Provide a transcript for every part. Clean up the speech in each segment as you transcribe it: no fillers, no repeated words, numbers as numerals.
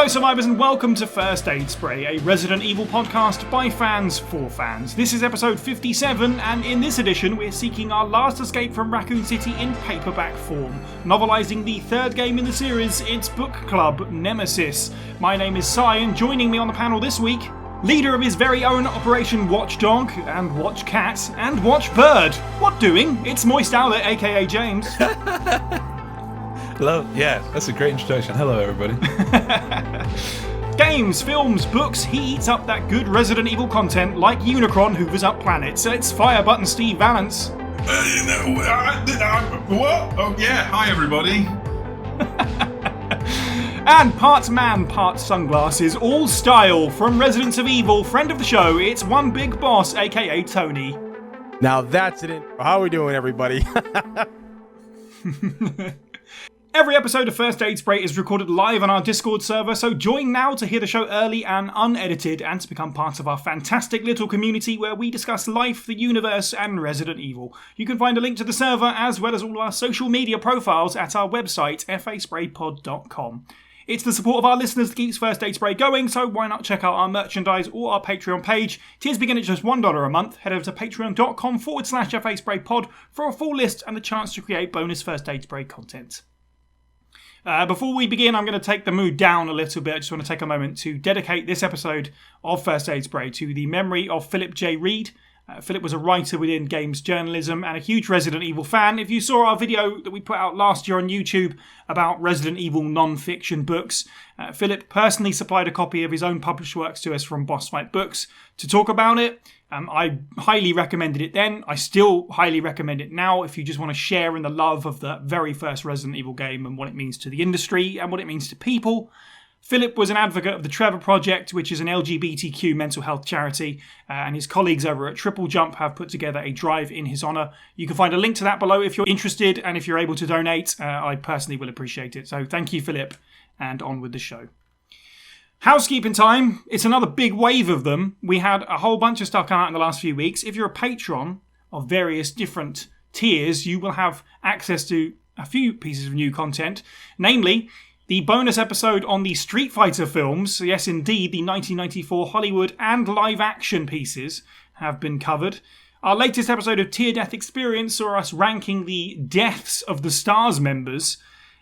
Hello survivors and welcome to First Aid Spray, a Resident Evil podcast by fans for fans. This is episode 57 and in this edition we're seeking our last escape from Raccoon City in paperback form. Novelising the third game in the series, it's book club Nemesis. My name is Sai and joining me on the panel this week, leader of his very own Operation Watchdog and Watch Cat and Watch Bird. What doing? It's Moist Owlet aka James. Hello, yeah, that's a great introduction. Hello, everybody. Games, films, books, he eats up that good Resident Evil content like Unicron hoovers up planets. It's Fire Button Steve Valance. What? Oh, yeah, hi, everybody. And part man, part sunglasses, all style, from Residents of Evil, friend of the show, it's One Big Boss, aka Tony. Now that's it. How are we doing, everybody? Every episode of First Aid Spray is recorded live on our Discord server, so join now to hear the show early and unedited and to become part of our fantastic little community where we discuss life, the universe, and Resident Evil. You can find a link to the server as well as all our social media profiles at our website, faspraypod.com. It's the support of our listeners that keeps First Aid Spray going, so why not check out our merchandise or our Patreon page. Tiers begin at just $1 a month. Head over to patreon.com/faspraypod for a full list and the chance to create bonus First Aid Spray content. Before we begin, I'm going to take the mood down a little bit. I just want to take a moment to dedicate this episode of First Aid Spray to the memory of Philip J. Reed. Philip was a writer within games journalism and a huge Resident Evil fan. If you saw our video that we put out last year on YouTube about Resident Evil non-fiction books, Philip personally supplied a copy of his own published works to us from Boss Fight Books to talk about it. I highly recommended it then. I still highly recommend it now if you just want to share in the love of the very first Resident Evil game and what it means to the industry and what it means to people. Philip was an advocate of the Trevor Project, which is an LGBTQ mental health charity, and his colleagues over at Triple Jump have put together a drive in his honour. You can find a link to that below if you're interested, and if you're able to donate, I personally will appreciate it. So thank you, Philip, and on with the show. Housekeeping time. It's another big wave of them. We had a whole bunch of stuff come out in the last few weeks. If you're a patron of various different tiers, you will have access to a few pieces of new content, namely the bonus episode on the Street Fighter films. Yes, indeed, the 1994 Hollywood and live-action pieces have been covered. Our latest episode of Tier Death Experience saw us ranking the deaths of the STARS members.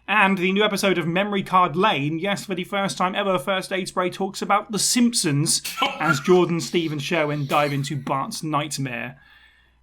And the new episode of Memory Card Lane, yes, for the first time ever, First Aid Spray talks about The Simpsons as Jordan, Steve and Sherwin dive into Bart's nightmare.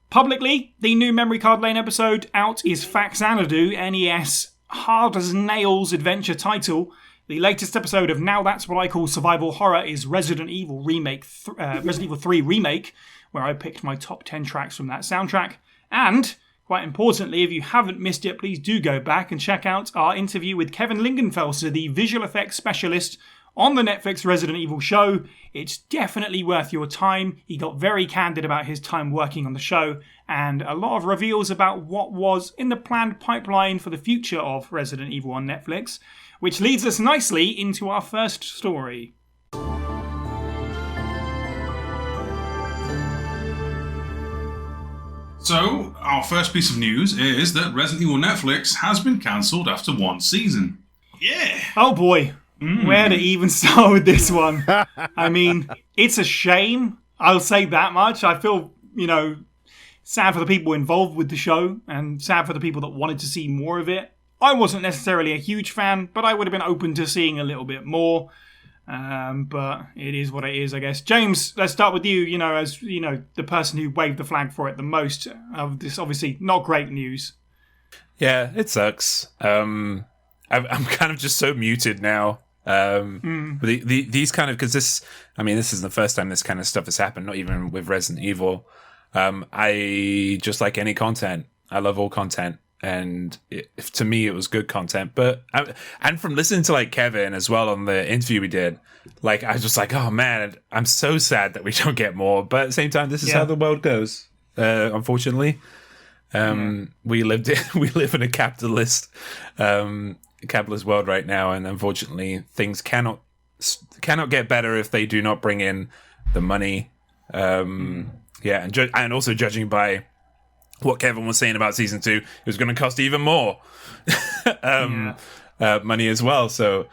Publicly, the new Memory Card Lane episode out is Faxanadu, NES hard as nails adventure title. The latest episode of Now That's What I Call Survival Horror is Resident Evil Resident Evil 3 Remake, where I picked my top 10 tracks from that soundtrack. And quite importantly, if you haven't missed it, please do go back and check out our interview with Kevin Lingenfelser, the visual effects specialist on the Netflix Resident Evil show. It's definitely worth your time. He got very candid about his time working on the show and a lot of reveals about what was in the planned pipeline for the future of Resident Evil on Netflix, which leads us nicely into our first story. So, our first piece of news is that Resident Evil Netflix has been cancelled after one season. Yeah! Oh boy. Where to even start with this one? I mean, it's a shame. I'll say that much. I feel, sad for the people involved with the show and sad for the people that wanted to see more of it. I wasn't necessarily a huge fan, but I would have been open to seeing a little bit more. But it is what it is, I guess. James, let's start with you, as, the person who waved the flag for it the most of this, obviously not great news. Yeah, it sucks. I'm kind of just so muted now. These kind of, because this is the first time this kind of stuff has happened, not even with Resident Evil. I just like any content. I love all content. And to me, it was good content. But and from listening to Kevin as well on the interview we did, I was just like, oh man, I'm so sad that we don't get more. But at the same time, this is how the world goes. Unfortunately, we live in a capitalist world right now, and unfortunately, things cannot get better if they do not bring in the money. And also judging by what Kevin was saying about season 2, it was going to cost even more money as well. So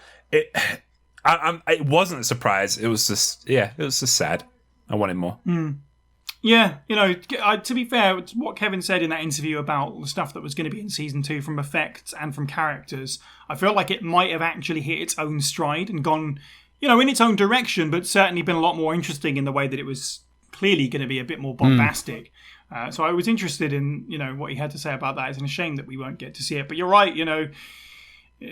It wasn't a surprise. It was just sad. I wanted more. Yeah, to be fair, what Kevin said in that interview about the stuff that was going to be in Season 2 from effects and from characters, I feel like it might have actually hit its own stride and gone, in its own direction, but certainly been a lot more interesting in the way that it was clearly going to be a bit more bombastic. So I was interested in, what he had to say about that. It's a shame that we won't get to see it. But you're right,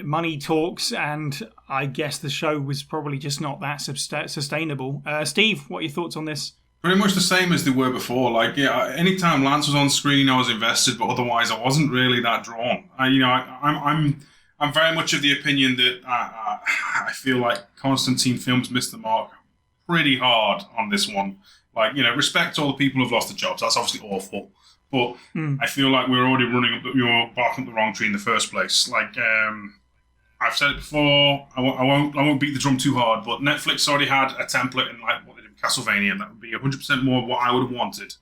money talks, and I guess the show was probably just not that sustainable. Steve, what are your thoughts on this? Pretty much the same as they were before. Like, anytime Lance was on screen, I was invested, but otherwise, I wasn't really that drawn. I'm very much of the opinion that I feel like Constantine Films missed the mark pretty hard on this one. Like, respect to all the people who've lost their jobs. That's obviously awful, but I feel like we're already barking up the wrong tree in the first place. Like, I've said it before. I won't beat the drum too hard, but Netflix already had a template in like what they did with Castlevania. That would be 100% more of what I would have wanted.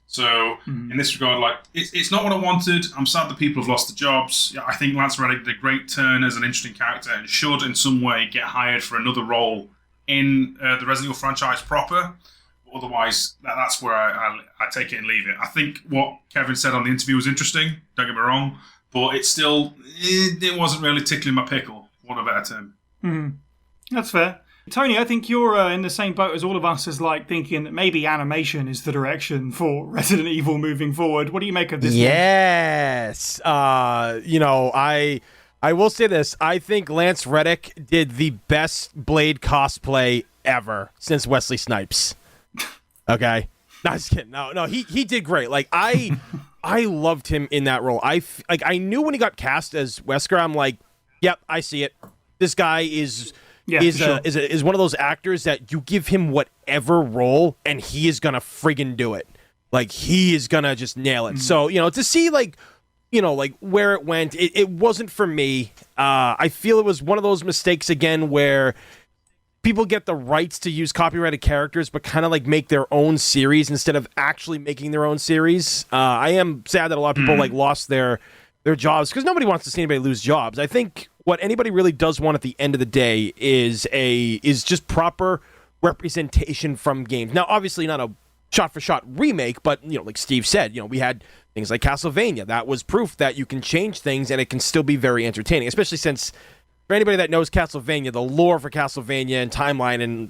So in this regard, like it's not what I wanted. I'm sad that people have lost their jobs. Yeah, I think Lance Reddick did a great turn as an interesting character and should in some way get hired for another role in the Resident Evil franchise proper. Otherwise, that's where I take it and leave it. I think what Kevin said on the interview was interesting. Don't get me wrong. But it wasn't really tickling my pickle, for want of a better term. That's fair. Tony, I think you're in the same boat as all of us, as like thinking that maybe animation is the direction for Resident Evil moving forward. What do you make of this? Yes. I will say this. I think Lance Reddick did the best Blade cosplay ever since Wesley Snipes. Okay? No, just kidding. No, he did great. Like, I loved him in that role. I knew when he got cast as Wesker, I'm like, yep, I see it. This guy is one of those actors that you give him whatever role and he is gonna friggin' do it. Like, he is gonna just nail it. So, to see like where it went, it wasn't for me. I feel it was one of those mistakes again where people get the rights to use copyrighted characters, but kind of like make their own series instead of actually making their own series. I am sad that a lot of people like lost their jobs because nobody wants to see anybody lose jobs. I think what anybody really does want at the end of the day is just proper representation from games. Now, obviously not a shot-for-shot remake, but like Steve said, we had things like Castlevania. That was proof that you can change things and it can still be very entertaining, especially since for anybody that knows Castlevania, the lore for Castlevania and timeline and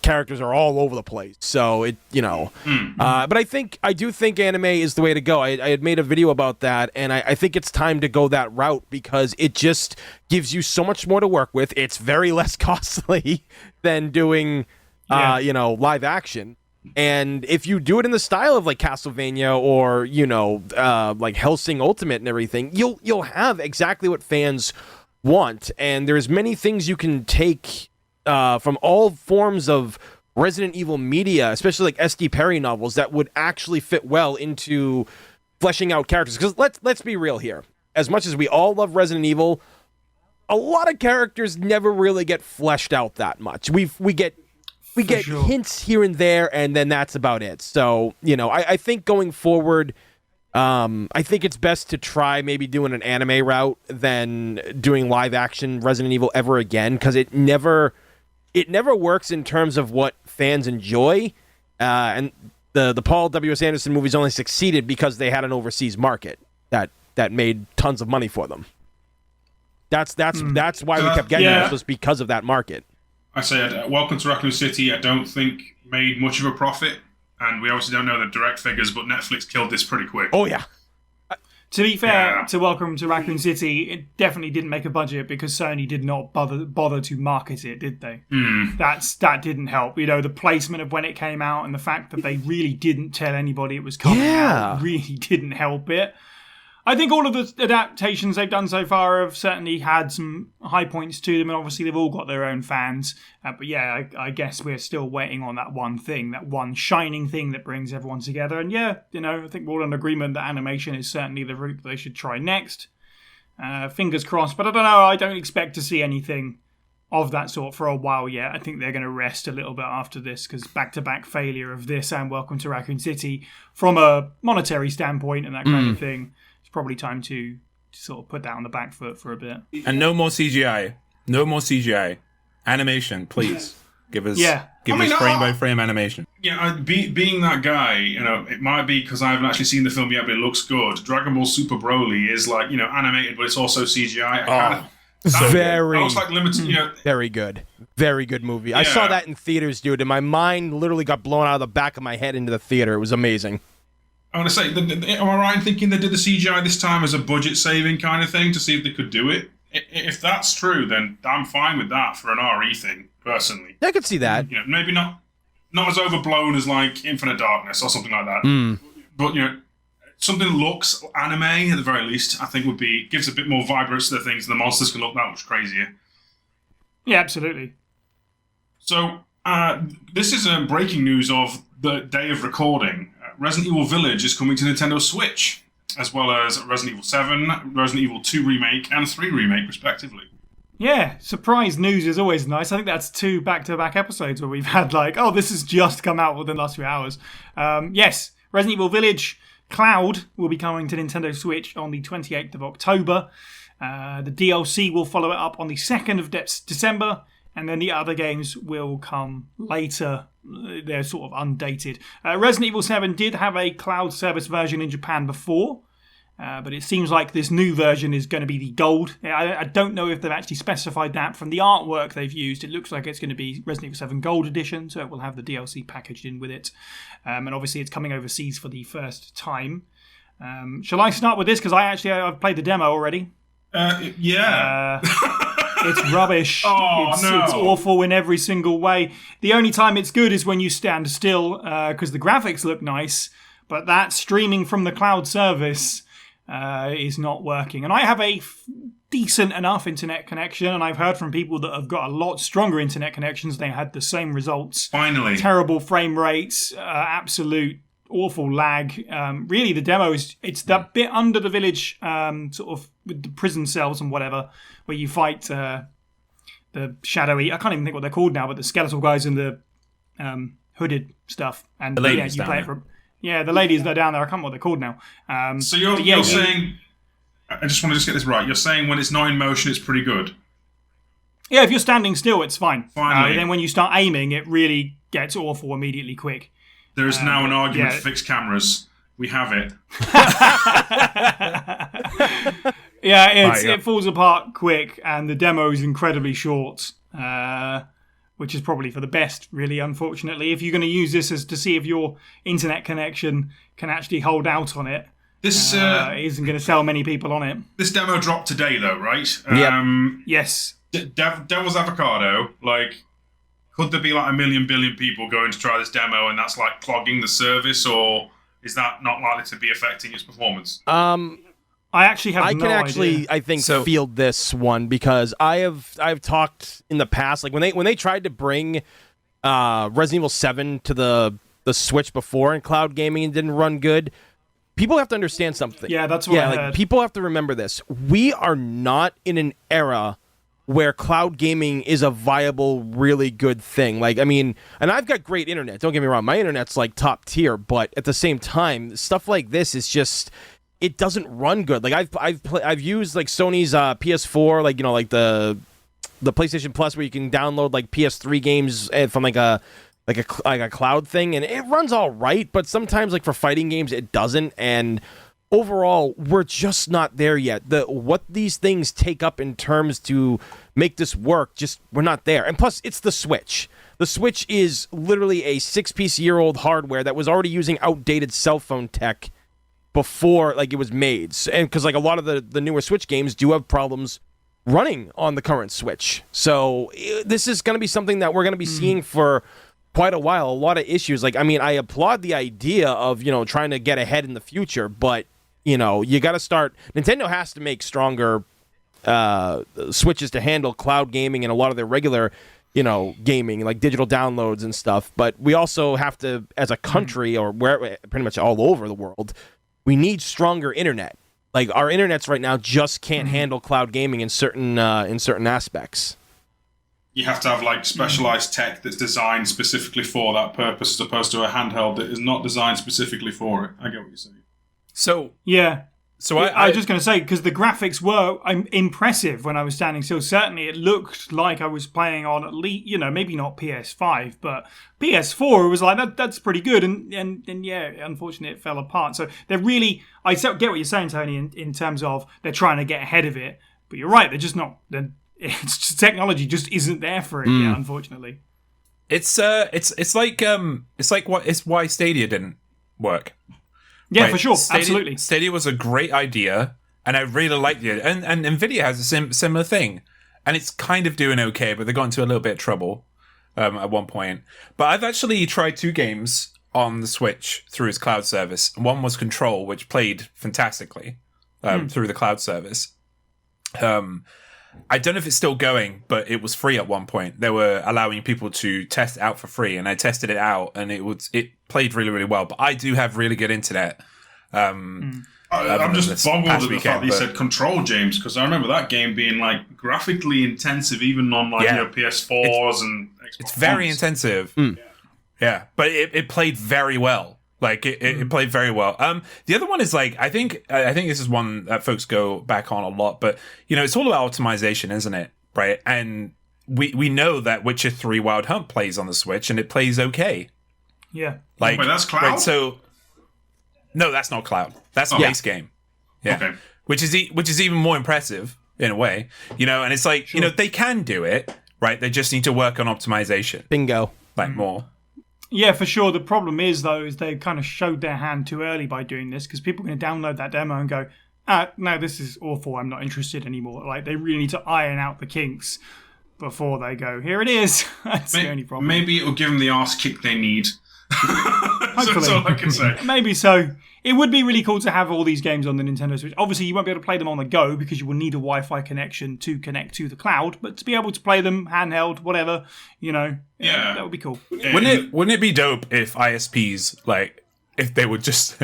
characters are all over the place. So but I do think anime is the way to go. I had made a video about that, and I think it's time to go that route because it just gives you so much more to work with. It's very less costly than doing, live action. And if you do it in the style of like Castlevania or like Hellsing Ultimate and everything, you'll have exactly what fans want. And there's many things you can take from all forms of Resident Evil media, especially like S.D. Perry novels, that would actually fit well into fleshing out characters. Because let's be real here. As much as we all love Resident Evil, a lot of characters never really get fleshed out that much. We get hints here and there, and then that's about it. So, I think going forward, I think it's best to try maybe doing an anime route than doing live action Resident Evil ever again, because it never works in terms of what fans enjoy. And the Paul W.S. Anderson movies only succeeded because they had an overseas market that made tons of money for them. That's why we kept getting this, was because of that market. I said, Welcome to Raccoon City, I don't think made much of a profit. And we obviously don't know the direct figures, but Netflix killed this pretty quick. Oh, yeah. To be fair to Welcome to Raccoon City, it definitely didn't make a budget because Sony did not bother to market it, did they? That didn't help. The placement of when it came out and the fact that they really didn't tell anybody it was coming out really didn't help it. I think all of the adaptations they've done so far have certainly had some high points to them, and obviously they've all got their own fans. But yeah, I guess we're still waiting on that one thing, that one shining thing that brings everyone together. And yeah, I think we're all in agreement that animation is certainly the route they should try next. Fingers crossed, but I don't know. I don't expect to see anything of that sort for a while yet. I think they're going to rest a little bit after this because back-to-back failure of this and Welcome to Raccoon City from a monetary standpoint and that kind of thing. Probably time to sort of put that on the back foot for a bit. And no more CGI. No more CGI. Animation, please. Give us frame by frame animation. Yeah, being that guy, it might be because I haven't actually seen the film yet, but it looks good. Dragon Ball Super Broly is like, animated, but it's also CGI. Very, that looks like limited, very good movie. Yeah. I saw that in theaters, dude, and my mind literally got blown out of the back of my head into the theater. It was amazing. I want to say, am I right in thinking they did the CGI this time as a budget saving kind of thing to see if they could do it? If that's true, then I'm fine with that for an RE thing, personally. I could see that. Maybe not as overblown as like Infinite Darkness or something like that. But something that looks anime at the very least, I think gives a bit more vibrance to the things, and the monsters can look that much crazier. Yeah, absolutely. So this is breaking news of the day of recording. Resident Evil Village is coming to Nintendo Switch, as well as Resident Evil 7, Resident Evil 2 Remake, and 3 Remake, respectively. Yeah, surprise news is always nice. I think that's 2 back-to-back episodes where we've had this has just come out within the last few hours. Yes, Resident Evil Village Cloud will be coming to Nintendo Switch on the 28th of October. The DLC will follow it up on the 2nd of December, and then the other games will come later. They're sort of undated. Resident Evil 7 did have a cloud service version in Japan before, but it seems like this new version is going to be the gold. I don't know if they've actually specified that. From the artwork they've used, it looks like it's going to be Resident Evil 7 Gold Edition, so it will have the DLC packaged in with it. And obviously it's coming overseas for the first time. Shall I start with this? Because I've played the demo already. Yeah. It's rubbish. It's awful in every single way. The only time it's good is when you stand still, because the graphics look nice, but that streaming from the cloud service is not working. And I have a decent enough internet connection, and I've heard from people that have got a lot stronger internet connections. They had the same results. Finally. Terrible frame rates, absolute awful lag. Really, the demo it's that bit under the village, sort of with the prison cells and whatever, where you fight the shadowy. I can't even think what they're called now, but the skeletal guys and the hooded stuff. And the ladies you play it for. Yeah, the ladies that are down there. I can't remember what they're called now. So you're saying. I just want to get this right. You're saying when it's not in motion, it's pretty good. Yeah, if you're standing still, it's fine. Finally. Then when you start aiming, it really gets awful immediately quick. There is now an argument to fix cameras. We have it. It falls apart quick, and the demo is incredibly short, which is probably for the best, really, unfortunately. If you're going to use this as to see if your internet connection can actually hold out on it, this isn't going to sell many people on it. This demo dropped today, though, right? Yes. Devil's Avocado, could there be a million billion people going to try this demo and that's clogging the service, or is that not likely to be affecting its performance? I actually have no idea. I think, field this one because I've talked in the past, when they tried to bring Resident Evil 7 to the Switch before in cloud gaming and didn't run good. People have to understand something. Yeah, that's what I heard. People have to remember this. We are not in an era where cloud gaming is a viable, really good thing. And I've got great internet. Don't get me wrong. My internet's top tier, but at the same time, stuff like this is just, it doesn't run good. I've used Sony's PS4, the PlayStation Plus, where you can download PS3 games from a cloud thing, and it runs all right. But sometimes for fighting games, it doesn't. And overall, we're just not there yet. What these things take up in terms to make this work, we're not there. And plus, it's the Switch. The Switch is literally a 6-piece-year-old hardware that was already using outdated cell phone tech before it was made. And because a lot of the newer Switch games do have problems running on the current Switch. So this is going to be something that we're going to be seeing for quite a while. A lot of issues. I applaud the idea of trying to get ahead in the future, but you got to start. Nintendo has to make stronger Switches to handle cloud gaming and a lot of their regular, gaming, digital downloads and stuff. But we also have to, as a country, or where pretty much all over the world, we need stronger internet. Our internets right now just can't handle cloud gaming in certain aspects. You have to have specialized tech that's designed specifically for that purpose, as opposed to a handheld that is not designed specifically for it. I get what you're saying. So yeah. So I was just going to say, because the graphics were impressive when I was standing still. Certainly, it looked like I was playing on at least, maybe not PS5, but PS4 was like, that's pretty good. And yeah, unfortunately, it fell apart. So they're really, I get what you're saying, Tony, in terms of they're trying to get ahead of it. But you're right, they're just not, it's just, technology just isn't there for it yet, unfortunately. It's why Stadia didn't work. Yeah, right. For sure. Absolutely. Stadia was a great idea, and I really liked it. And Nvidia has a similar thing. And it's kind of doing okay, but they got into a little bit of trouble at one point. But I've actually tried 2 games on the Switch through its cloud service. One was Control, which played fantastically through the cloud service. I don't know if it's still going, but it was free at one point. They were allowing people to test it out for free, and I tested it out, and it played really, really well. But I do have really good internet. I'm just boggled at the fact that you said Control, James, because I remember that game being like graphically intensive, even on PS4s and Xbox. It's very intensive. Yeah, but it played very well. Like it played very well. The other one is like I think this is one that folks go back on a lot, but it's all about optimization, isn't it? Right? And we know that Witcher 3 Wild Hunt plays on the Switch, and it plays okay. Yeah. Wait, that's cloud. Right, so no, that's not cloud. That's the base game. Yeah. Okay. Which is even more impressive in a way. And it's like they can do it, right? They just need to work on optimization. Bingo. Like more. Yeah, for sure. The problem is, though, is they kind of showed their hand too early by doing this, because people are going to download that demo and go, no, this is awful. I'm not interested anymore. Like, they really need to iron out the kinks before they go, here it is. That's the only problem. Maybe it will give them the arse kick they need. That's all I can say. Maybe so. It would be really cool to have all these games on the Nintendo Switch. Obviously, you won't be able to play them on the go because you will need a Wi-Fi connection to connect to the cloud. But to be able to play them handheld, whatever, that would be cool. Wouldn't it be dope if ISPs if they would just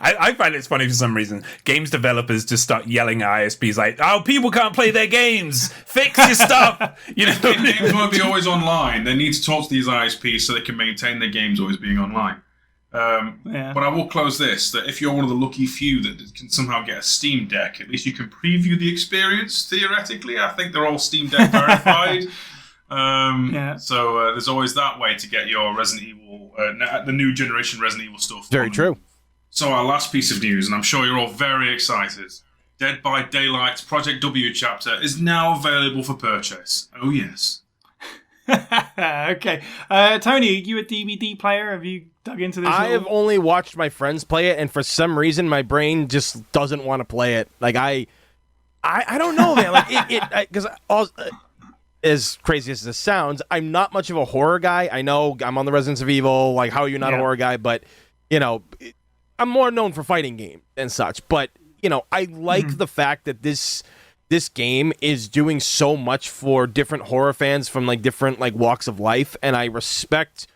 I find it's funny for some reason. Games developers just start yelling at ISPs like, "Oh, people can't play their games. Fix your stuff." Games won't be always online. They need to talk to these ISPs so they can maintain their games always being online. But I will close this, that if you're one of the lucky few that can somehow get a Steam Deck, at least you can preview the experience, theoretically. I think they're all Steam Deck verified. So there's always that way to get your Resident Evil, the new generation Resident Evil stuff. Very true. So our last piece of news, and I'm sure you're all very excited. Dead by Daylight's Project W chapter is now available for purchase. Oh, yes. Okay. Tony, are you a DVD player? Have you dug into this? I have only watched my friends play it, and for some reason, my brain just doesn't want to play it. Like, I don't know, man. Like, because as crazy as this sounds, I'm not much of a horror guy. I know I'm on the Residents of Evil. Like, how are you not a horror guy? But, I'm more known for fighting games and such. But, I like the fact that this game is doing so much for different horror fans from different walks of life, and I respect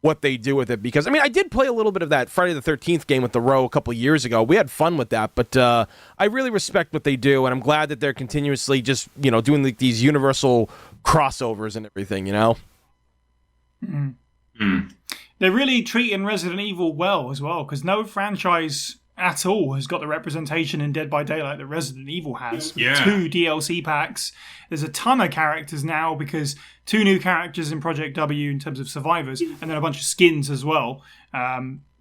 what they do with it, because I did play a little bit of that Friday the 13th game with the Row a couple of years ago. We had fun with that, but I really respect what they do, and I'm glad that they're continuously just doing these universal crossovers and everything. They're really treating Resident Evil well as well, because no franchise at all has got the representation in Dead by Daylight that Resident Evil has. Yeah. 2 DLC packs. There's a ton of characters now, because 2 new characters in Project W in terms of survivors, and then a bunch of skins as well,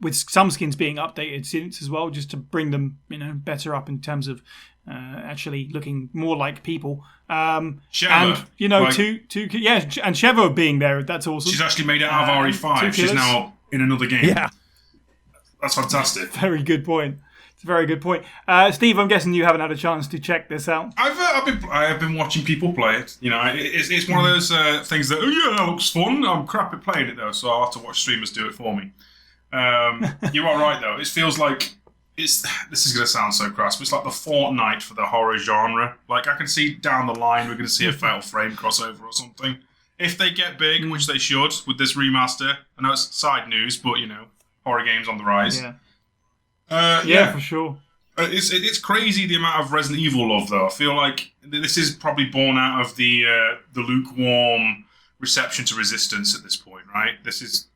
with some skins being updated since as well, just to bring them better up in terms of actually looking more like people. Sheva. And and Sheva being there, that's awesome. She's actually made it out of RE5. She's now in another game. Yeah. That's fantastic. Very good point. It's a very good point. Steve, I'm guessing you haven't had a chance to check this out. I have been watching people play it. It's one of those things that, it looks fun. I'm crap at playing it though, so I'll have to watch streamers do it for me. You are right though. It feels like this is going to sound so crass, but it's like the Fortnite for the horror genre. Like, I can see down the line we're going to see a Fatal Frame crossover or something. If they get big, which they should with this remaster. I know it's side news, but horror games on the rise. Yeah, for sure. It's crazy the amount of Resident Evil love, though. I feel like this is probably born out of the lukewarm reception to Resistance at this point, right? This is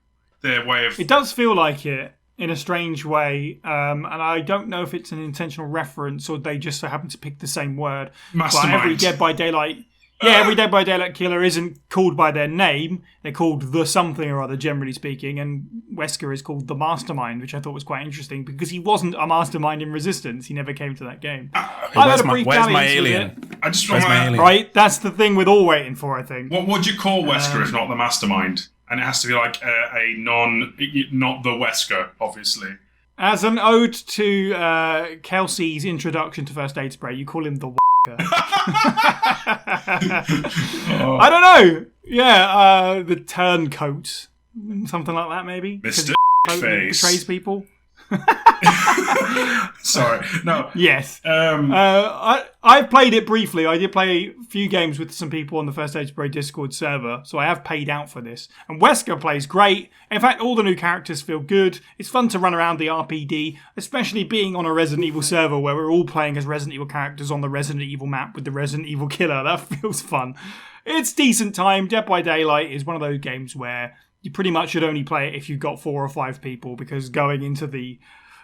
their way of... It does feel like it. in a strange way, and I don't know if it's an intentional reference or they just so happen to pick the same word. Mastermind. But every Dead by Daylight... Yeah, every Dead by Daylight killer isn't called by their name. They're called the something or other, generally speaking, and Wesker is called the Mastermind, which I thought was quite interesting because he wasn't a mastermind in Resistance. He never came to that game. Where's my alien? I just Where's want my to... alien? Right? That's the thing we're all waiting for, I think. What would you call Wesker if not the Mastermind? And it has to be like not the Wesker, obviously. As an ode to Kelsey's introduction to First Aid Spray, you call him the I don't know. Yeah, the turncoat. Something like that, maybe. Mr. Face. Betrays people. Sorry. No. Yes. I played it briefly. I did play a few games with some people on the First Aid Spray Discord server, so I have paid out for this. And Wesker plays great. In fact, all the new characters feel good. It's fun to run around the RPD, especially being on a Resident Evil server where we're all playing as Resident Evil characters on the Resident Evil map with the Resident Evil killer. That feels fun. It's decent time. Dead by Daylight is one of those games where you pretty much should only play it if you've got 4 or 5 people, because going into the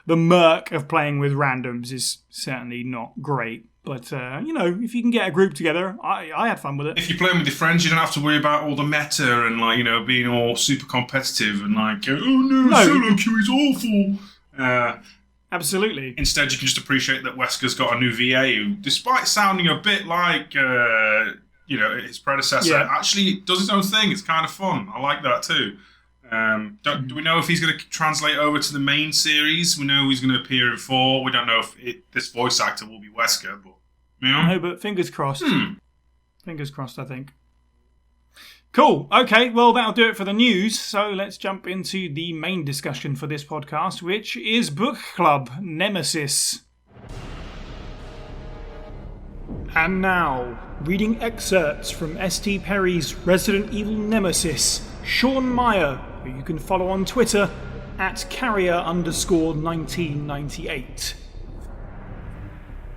murk of playing with randoms is certainly not great. But, if you can get a group together, I had fun with it. If you're playing with your friends, you don't have to worry about all the meta and, being all super competitive and solo queue is awful. Absolutely. Instead, you can just appreciate that Wesker's got a new VA who, despite sounding a bit like, his predecessor, actually does his own thing. It's kind of fun. I like that too. Do we know if he's going to translate over to the main series? We know he's going to appear in 4. We don't know if this voice actor will be Wesker, but No, but fingers crossed. Fingers crossed, I think. Cool. Okay, well, that'll do it for the news. So let's jump into the main discussion for this podcast, which is Book Club Nemesis. And now, reading excerpts from S.T. Perry's Resident Evil Nemesis, Sean Meyer, who you can follow on Twitter at carrier_1998.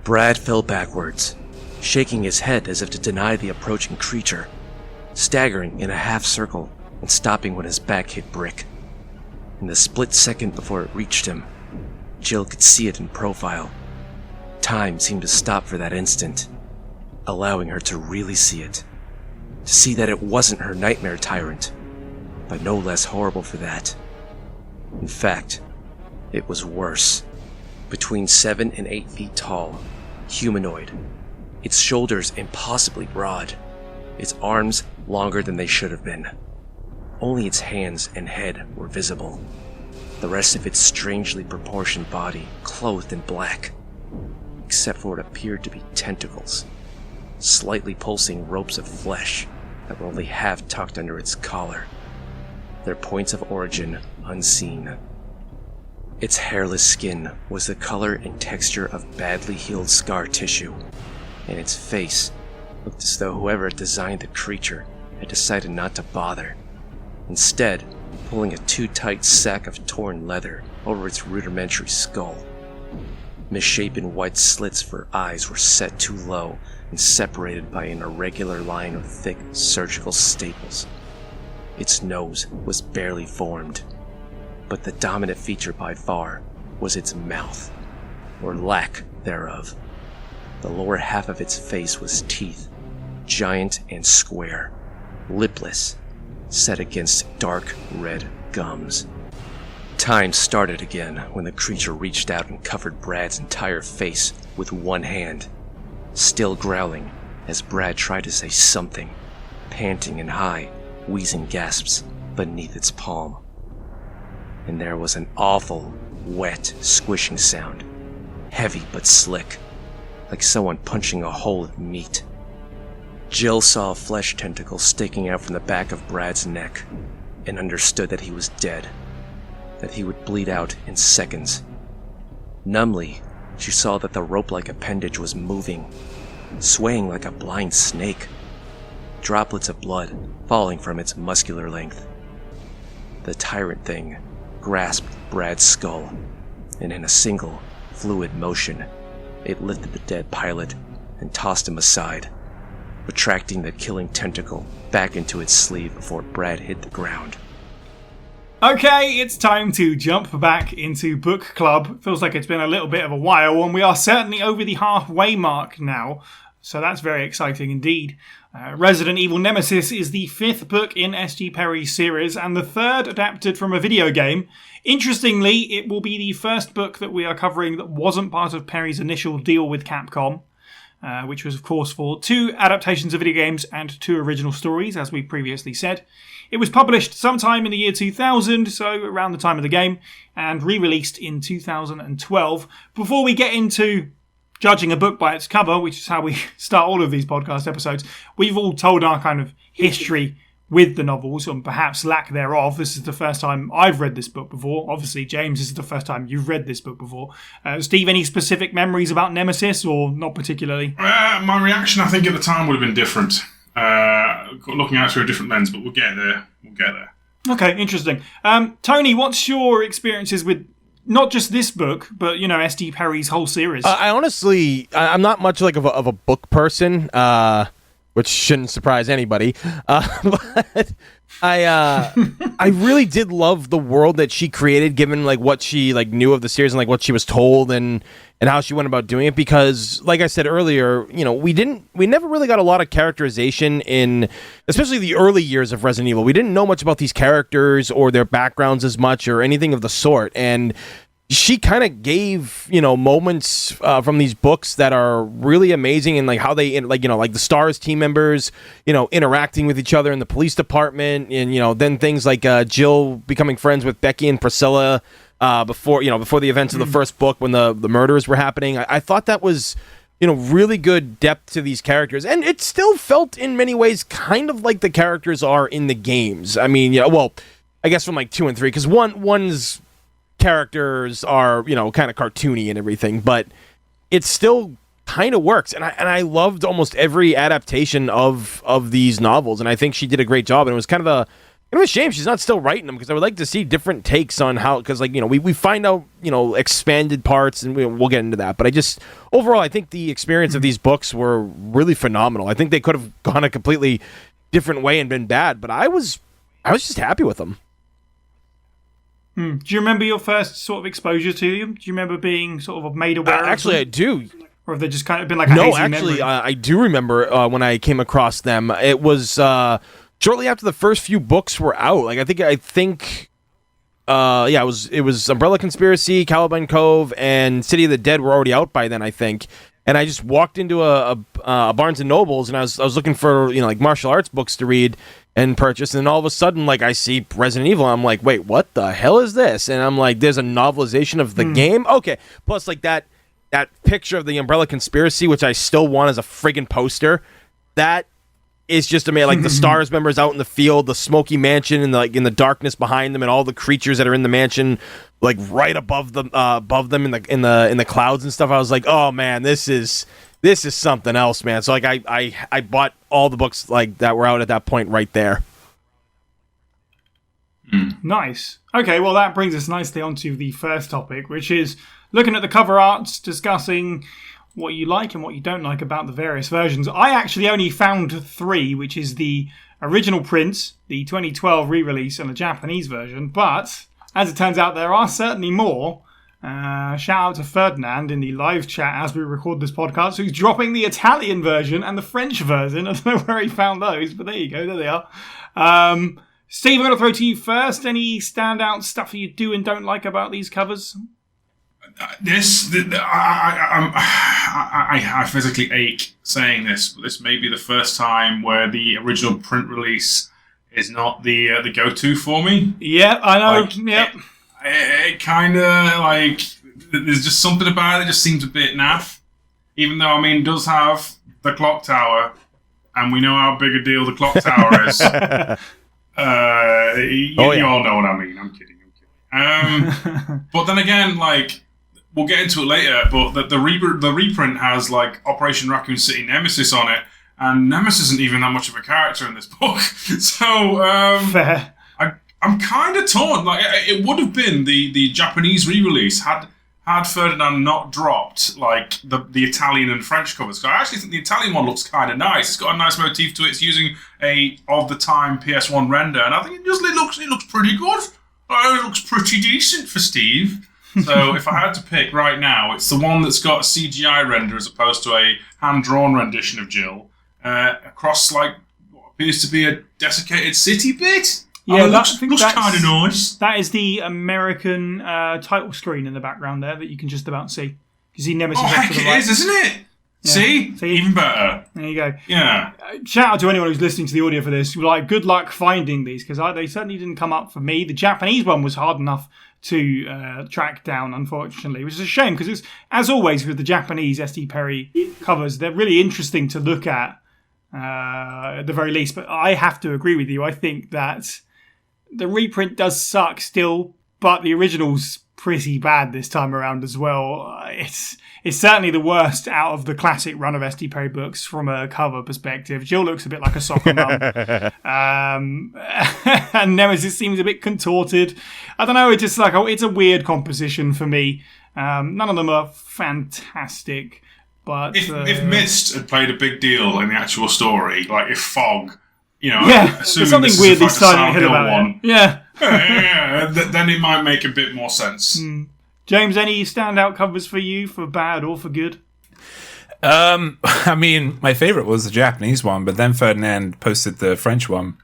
Brad fell backwards, shaking his head as if to deny the approaching creature, staggering in a half circle and stopping when his back hit brick. In the split second before it reached him, Jill could see it in profile. Time seemed to stop for that instant, allowing her to really see it. To see that it wasn't her nightmare tyrant, but no less horrible for that. In fact, it was worse. Between 7 and 8 feet tall, humanoid, its shoulders impossibly broad, its arms longer than they should have been. Only its hands and head were visible, the rest of its strangely proportioned body clothed in black, except for what appeared to be tentacles, slightly pulsing ropes of flesh that were only half tucked under its collar, their points of origin unseen. Its hairless skin was the color and texture of badly healed scar tissue, and its face looked as though whoever had designed the creature had decided not to bother, instead pulling a too tight sack of torn leather over its rudimentary skull. Misshapen white slits for eyes were set too low and separated by an irregular line of thick surgical staples. Its nose was barely formed, but the dominant feature by far was its mouth, or lack thereof. The lower half of its face was teeth, giant and square, lipless, set against dark red gums. Time started again when the creature reached out and covered Brad's entire face with one hand, still growling as Brad tried to say something, panting in high, wheezing gasps beneath its palm. And there was an awful, wet, squishing sound, heavy but slick, like someone punching a hole of meat. Jill saw a flesh tentacle sticking out from the back of Brad's neck, and understood that he was dead, that he would bleed out in seconds. Numbly, she saw that the rope-like appendage was moving, swaying like a blind snake, droplets of blood falling from its muscular length. The tyrant thing grasped Brad's skull, and in a single, fluid motion, it lifted the dead pilot and tossed him aside, retracting the killing tentacle back into its sleeve before Brad hit the ground. Okay, it's time to jump back into book club. Feels like it's been a little bit of a while, and we are certainly over the halfway mark now. So that's very exciting indeed. Resident Evil Nemesis is the 5th book in S.G. Perry's series and the 3rd adapted from a video game. Interestingly, it will be the first book that we are covering that wasn't part of Perry's initial deal with Capcom, which was, of course, for 2 adaptations of video games and 2 original stories, as we previously said. It was published sometime in the year 2000, so around the time of the game, and re-released in 2012. Before we get into judging a book by its cover, which is how we start all of these podcast episodes, we've all told our kind of history with the novels, and perhaps lack thereof. This is the first time I've read this book before. Obviously, James, this is the first time you've read this book before. Steve, any specific memories about Nemesis, or not particularly? My reaction, I think, at the time would have been different. Looking at it through a different lens, but we'll get there. Okay, interesting. Tony, what's your experiences with not just this book, but, you know, S.D. Perry's whole series? I honestly, I'm not much like of a book person, which shouldn't surprise anybody. But I really did love the world that she created, given like what she like knew of the series and like what she was told and how she went about doing it. Because, like I said earlier, you know, we never really got a lot of characterization in, especially the early years of Resident Evil. We didn't know much about these characters or their backgrounds as much or anything of the sort. And she kind of gave, you know, moments from these books that are really amazing, and like how they, like, you know, like the STARS team members, you know, interacting with each other in the police department, and, you know, then things like Jill becoming friends with Becky and Priscilla before the events of the first book when the murders were happening. I thought that was, you know, really good depth to these characters, and it still felt in many ways kind of like the characters are in the games. I mean, yeah, well, I guess from like 2 and 3, because one's characters are, you know, kind of cartoony and everything, but it still kind of works. And I loved almost every adaptation of these novels, and I think she did a great job. And it was kind of a shame she's not still writing them, because I would like to see different takes on how, because, like, you know, we find out, you know, expanded parts, and we'll get into that. But overall, I think the experience of these books were really phenomenal. I think they could have gone a completely different way and been bad, but I was just happy with them. Do you remember your first sort of exposure to them? Do you remember being sort of made aware of them? Actually, I do. Or have they just kind of been like a hazy memory? No, actually, I do remember when I came across them. It was shortly after the first few books were out. Like, I think, it was Umbrella Conspiracy, Caliban Cove, and City of the Dead were already out by then, I think. And I just walked into a Barnes and Nobles, and I was looking for, you know, like martial arts books to read and purchase, and then all of a sudden, like, I see Resident Evil, and I'm like, wait, what the hell is this? And I'm like, there's a novelization of the game? Okay. Plus, like, that picture of the Umbrella Conspiracy, which I still want as a friggin' poster, that is just amazing. Like, the STARS members out in the field, the smoky mansion, and in the darkness behind them, and all the creatures that are in the mansion, like, right above them in the clouds and stuff. I was like, oh man, this is something else, man. So, like, I bought all the books, like, that were out at that point right there. Nice. Okay, well, that brings us nicely onto the first topic, which is looking at the cover arts, discussing what you like and what you don't like about the various versions. I actually only found 3, which is the original print, the 2012 re-release, and the Japanese version. But as it turns out, there are certainly more. Shout out to Ferdinand in the live chat as we record this podcast, who's dropping the Italian version and the French version. I don't know where he found those, but there you go. There they are. Steve, I'm going to throw to you first. Any standout stuff you do and don't like about these covers? I physically ache saying this, but this may be the first time where the original print release is not the go-to for me. Yeah, I know. Like, yep. It kind of, like, there's just something about it that just seems a bit naff. Even though, I mean, it does have the clock tower, and we know how big a deal the clock tower is. You all know what I mean. I'm kidding. But then again, like, we'll get into it later, but the reprint has, like, Operation Raccoon City Nemesis on it, and Nemesis isn't even that much of a character in this book. So, fair. I'm kind of torn. Like, it would have been the Japanese re-release had Ferdinand not dropped, like, the Italian and French covers. So I actually think the Italian one looks kind of nice. It's got a nice motif to it. It's using a of the time PS1 render, and I think it looks pretty good. Oh, it looks pretty decent for Steve. So if I had to pick right now, it's the one that's got a CGI render as opposed to a hand-drawn rendition of Jill across like what appears to be a desiccated city bit. Yeah, looks kind of nice. That is the American title screen in the background there that you can just about see. You see Nemesis. Oh, heck, it is, isn't it? Yeah. See? Even better. There you go. Yeah. Shout out to anyone who's listening to the audio for this. Like, good luck finding these, because they certainly didn't come up for me. The Japanese one was hard enough to track down, unfortunately, which is a shame, because it's, as always with the Japanese SD Perry covers, they're really interesting to look at the very least. But I have to agree with you. I think that the reprint does suck still, but the original's pretty bad this time around as well. It's certainly the worst out of the classic run of SD Perry books from a cover perspective. Jill looks a bit like a soccer mum. And Nemesis seems a bit contorted. I don't know, it's just like, it's a weird composition for me. None of them are fantastic. But if Mist had played a big deal in the actual story, like if Fog, there's something weirdly Silent Hill about it. Yeah. Then it might make a bit more sense. James, any standout covers for you, for bad or for good? I mean, my favourite was the Japanese one, but then Ferdinand posted the French one.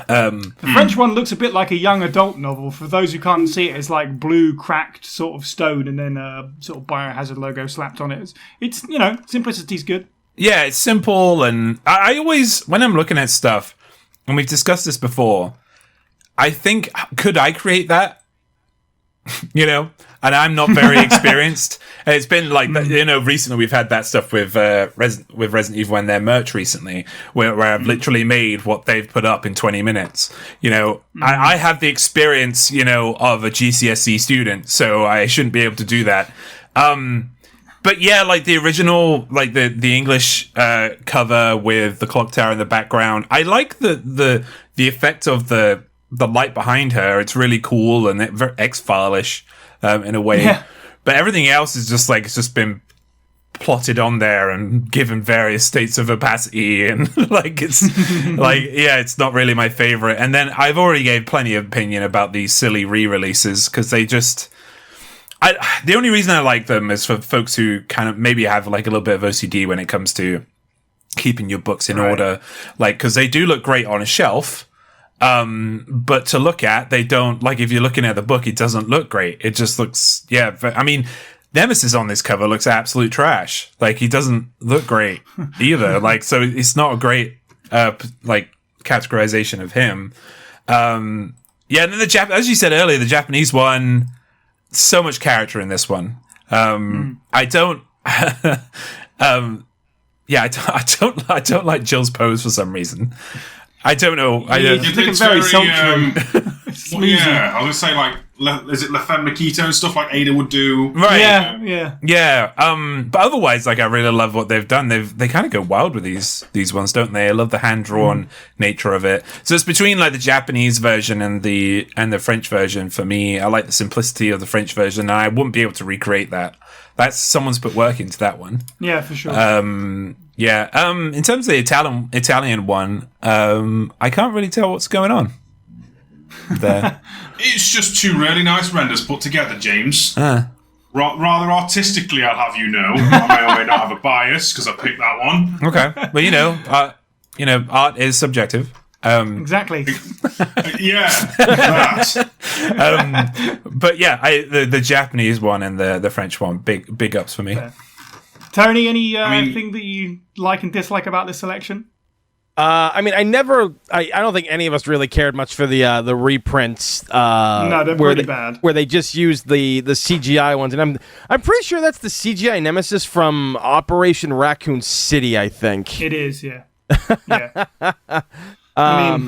The French one looks a bit like a young adult novel. For those who can't see it, it's like blue cracked sort of stone and then a sort of Biohazard logo slapped on it. It's simplicity's good. Yeah, it's simple, and I always, when I'm looking at stuff, and we've discussed this before, I think, could I create that? And I'm not very experienced. It's been like, recently we've had that stuff with Resident Evil and their merch recently, where I've literally made what they've put up in 20 minutes. I have the experience, of a GCSE student, so I shouldn't be able to do that. But yeah, like the original, like the English cover with the clock tower in the background, I like the effect of the light behind her. It's really cool and very X-File-ish in a way. Yeah. But everything else is just like, it's just been plotted on there and given various states of opacity, and like it's like, it's not really my favorite. And then I've already gave plenty of opinion about these silly re-releases, because they just, the only reason I like them is for folks who kind of maybe have like a little bit of OCD when it comes to keeping your books in order, like, because they do look great on a shelf. But to look at, they don't, like, if you're looking at the book, it doesn't look great. It just looks, I mean, Nemesis on this cover looks absolute trash. Like, he doesn't look great either. Like, so it's not a great, categorization of him. And then as you said earlier, the Japanese one, so much character in this one. I don't, I don't like Jill's pose for some reason. I don't know. It's looking very sultry. Yeah, I was going to say, like, is it La Femme Nikito and stuff like Ada would do? Right. Yeah. But otherwise, like, I really love what they've done. They kind of go wild with these ones, don't they? I love the hand-drawn nature of it. So it's between, like, the Japanese version and the French version for me. I like the simplicity of the French version, and I wouldn't be able to recreate that. That's someone's put work into that one. Yeah, for sure. In terms of the Italian one, I can't really tell what's going on there. It's just two really nice renders put together, James. Rather artistically, I'll have you know. I may or may not have a bias because I picked that one. Okay, but art is subjective. Exactly. That. But yeah, the Japanese one and the French one, big ups for me. Fair. Tony, anything that you like and dislike about this selection? I don't think any of us really cared much for the reprints. No, they're pretty bad. Where they just used the CGI ones, and I'm pretty sure that's the CGI Nemesis from Operation Raccoon City. I think it is. Yeah. Yeah.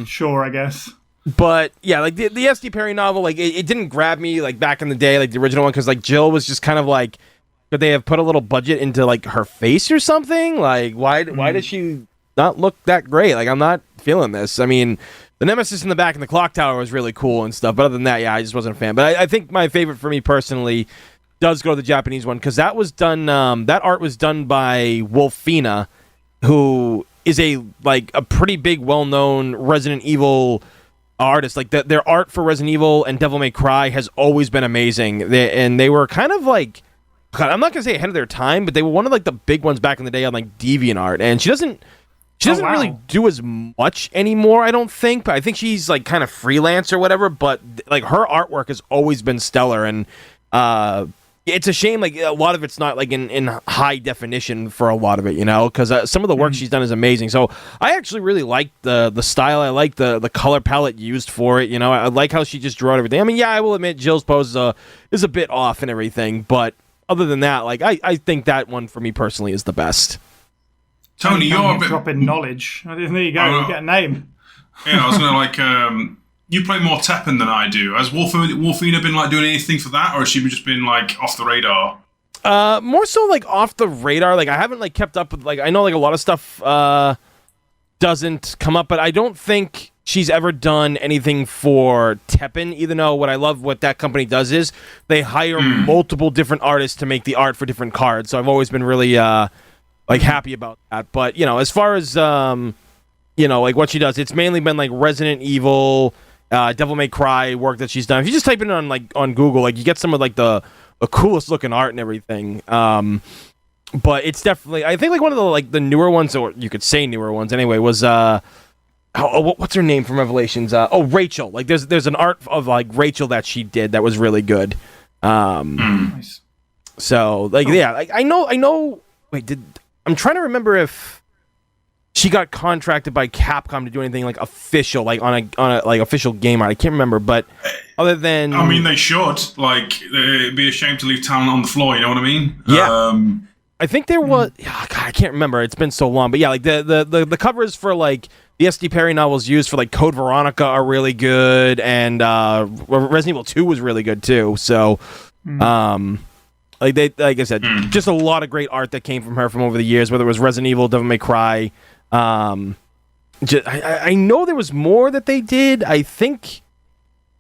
Sure, I guess. But yeah, like the SD Perry novel, like it didn't grab me like back in the day, like the original one, because like Jill was just kind of like, could they have put a little budget into like her face or something? Like why does she not look that great? Like I'm not feeling this. I mean, the Nemesis in the back and the clock tower was really cool and stuff, but other than that, I just wasn't a fan. But I think my favorite for me personally does go to the Japanese one, because that was done. That art was done by Wolfina, who is a pretty big, well-known Resident Evil artists. Like their art for Resident Evil and Devil May Cry has always been amazing. They were kind of like, I'm not gonna say ahead of their time, but they were one of like the big ones back in the day on like DeviantArt. And she doesn't really do as much anymore, I don't think. But I think she's like kind of freelance or whatever. But like her artwork has always been stellar, and it's a shame like a lot of it's not like in high definition for a lot of it, because some of the work she's done is amazing. So I actually really like the style. I like the color palette used for it. I like how she just drew out everything. I mean, yeah, I will admit Jill's pose is a bit off and everything, but other than that, like I think that one for me personally is the best. Tony, you're a bit dropping knowledge. There you go. You get a name. Yeah, I was gonna you play more Tekken than I do. Has Wolfina been like doing anything for that, or has she just been like off the radar? More so like off the radar. Like I haven't like kept up with like I know like a lot of stuff doesn't come up, but I don't think she's ever done anything for Tekken. Even though what I love what that company does is they hire multiple different artists to make the art for different cards. So I've always been really like happy about that. But as far as like what she does, it's mainly been like Resident Evil, Devil May Cry work that she's done. If you just type it on Google, like you get some of like the coolest looking art and everything. But it's definitely, I think like one of the newer ones, or you could say newer ones anyway, was what's her name from Revelations? Rachel. Like there's an art of like Rachel that she did that was really good. Nice. So like yeah, like I know. Wait, I'm trying to remember if she got contracted by Capcom to do anything like official, like on a like official game art. I can't remember, but other than I mean, they should. Like, it'd be a shame to leave talent on the floor. You know what I mean? Yeah. I think there was. Oh, God, I can't remember. It's been so long, but yeah, like the covers for like the S.D. Perry novels used for like Code Veronica are really good, and Resident Evil 2 was really good too. So, like I said, just a lot of great art that came from her from over the years, whether it was Resident Evil, Devil May Cry. I know there was more that they did. I think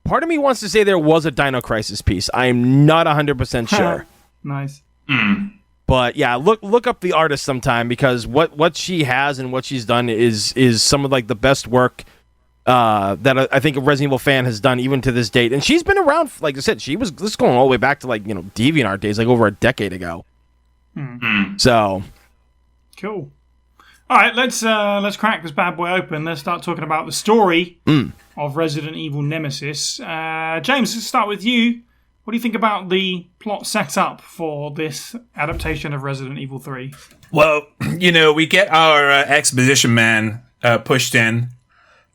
part of me wants to say there was a Dino Crisis piece. I'm not 100% sure. Nice. But yeah, look up the artist sometime, because what she has and what she's done is some of like the best work that I think a Resident Evil fan has done even to this date. And she's been around, like I said, this is going all the way back to like DeviantArt days, like over a decade ago. So cool. All right, let's crack this bad boy open. Let's start talking about the story of Resident Evil Nemesis. James, let's start with you. What do you think about the plot setup for this adaptation of Resident Evil 3? Well, we get our exposition man pushed in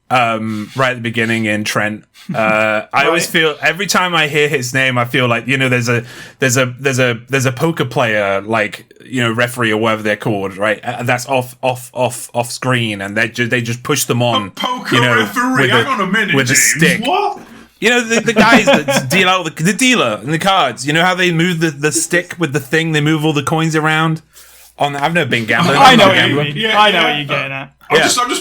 right at the beginning in Trent. I always feel every time I hear his name, I feel like there's a poker player, like referee or whatever they're called, right? That's off screen, and they just push them on. A poker referee. Hang on a minute, with James. a stick. What? The guys that deal out the dealer and the cards. You know how they move the stick with the thing? They move all the coins around. I've never been gambling. I know what you mean. Yeah, I know what you're getting at.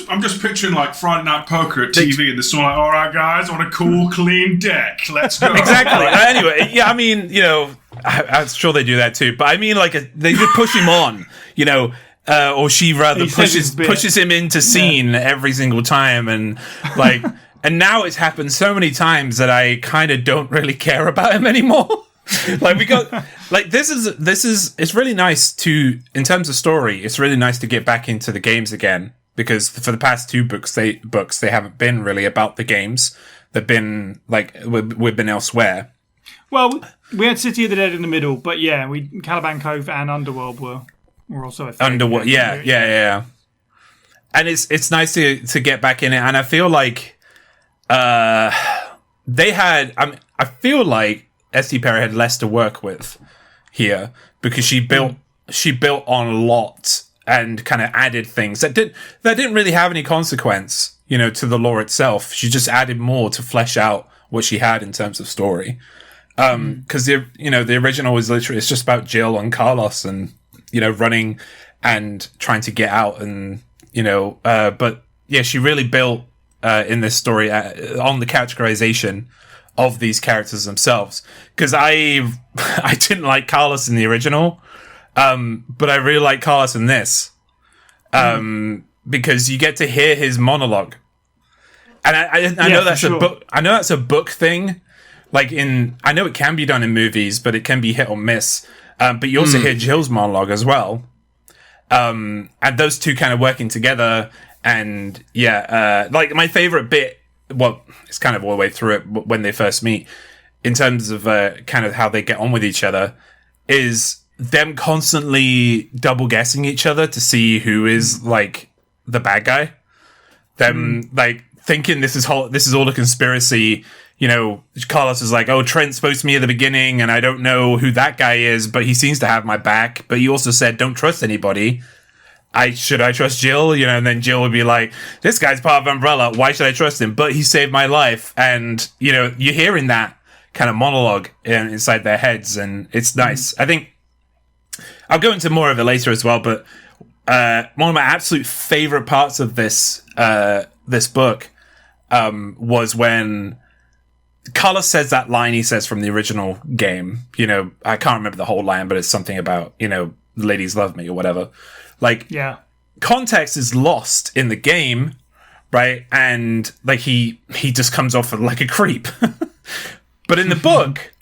I'm just picturing like Friday Night Poker at TV, and they're sort of like, all right, guys, on a cool, clean deck, let's go. Exactly. Anyway, yeah, I mean, I'm sure they do that too, but I mean, like, they just push him on, or she rather pushes him into scene every single time, and like, and now it's happened so many times that I kind of don't really care about him anymore. Like we got, like this is it's really nice to, in terms of story, it's really nice to get back into the games again, because for the past two books they haven't been really about the games. They've been like we've been elsewhere. Well, we had City of the Dead in the middle, but yeah, Caliban Cove and Underworld were also a thing. Underworld, yeah. And it's nice to get back in it, and I feel like they had. I feel like S.T. Perry had less to work with here, because she built on a lot and kind of added things that didn't really have any consequence, to the lore itself. She just added more to flesh out what she had in terms of story. Because the original was literally, it's just about Jill and Carlos and running and trying to get out, and but yeah, she really built in this story on the characterization of these characters themselves, because I didn't like Carlos in the original, but I really like Carlos in this, because you get to hear his monologue, And I Yeah, know for that's sure. a book. I know that's a book thing. Like I know it can be done in movies, but it can be hit or miss. But you also hear Jill's monologue as well, and those two kind of working together. And like my favorite bit. Well, it's kind of all the way through it when they first meet, in terms of kind of how they get on with each other, is them constantly double guessing each other to see who is like the bad guy. Them like thinking this is all a conspiracy. You know, Carlos is like, oh, Trent's supposed to be at the beginning, and I don't know who that guy is, but he seems to have my back. But he also said, don't trust anybody. Should I trust Jill? You know, and then Jill would be like, this guy's part of Umbrella. Why should I trust him? But he saved my life. And, you know, you're hearing that kind of monologue inside their heads, and it's nice. I think I'll go into more of it later as well, but one of my absolute favorite parts of this book was when Carlos says that line he says from the original game. You know, I can't remember the whole line, but it's something about, you know, ladies love me or whatever. Like, context is lost in the game, right? And like he just comes off like a creep. But in the book,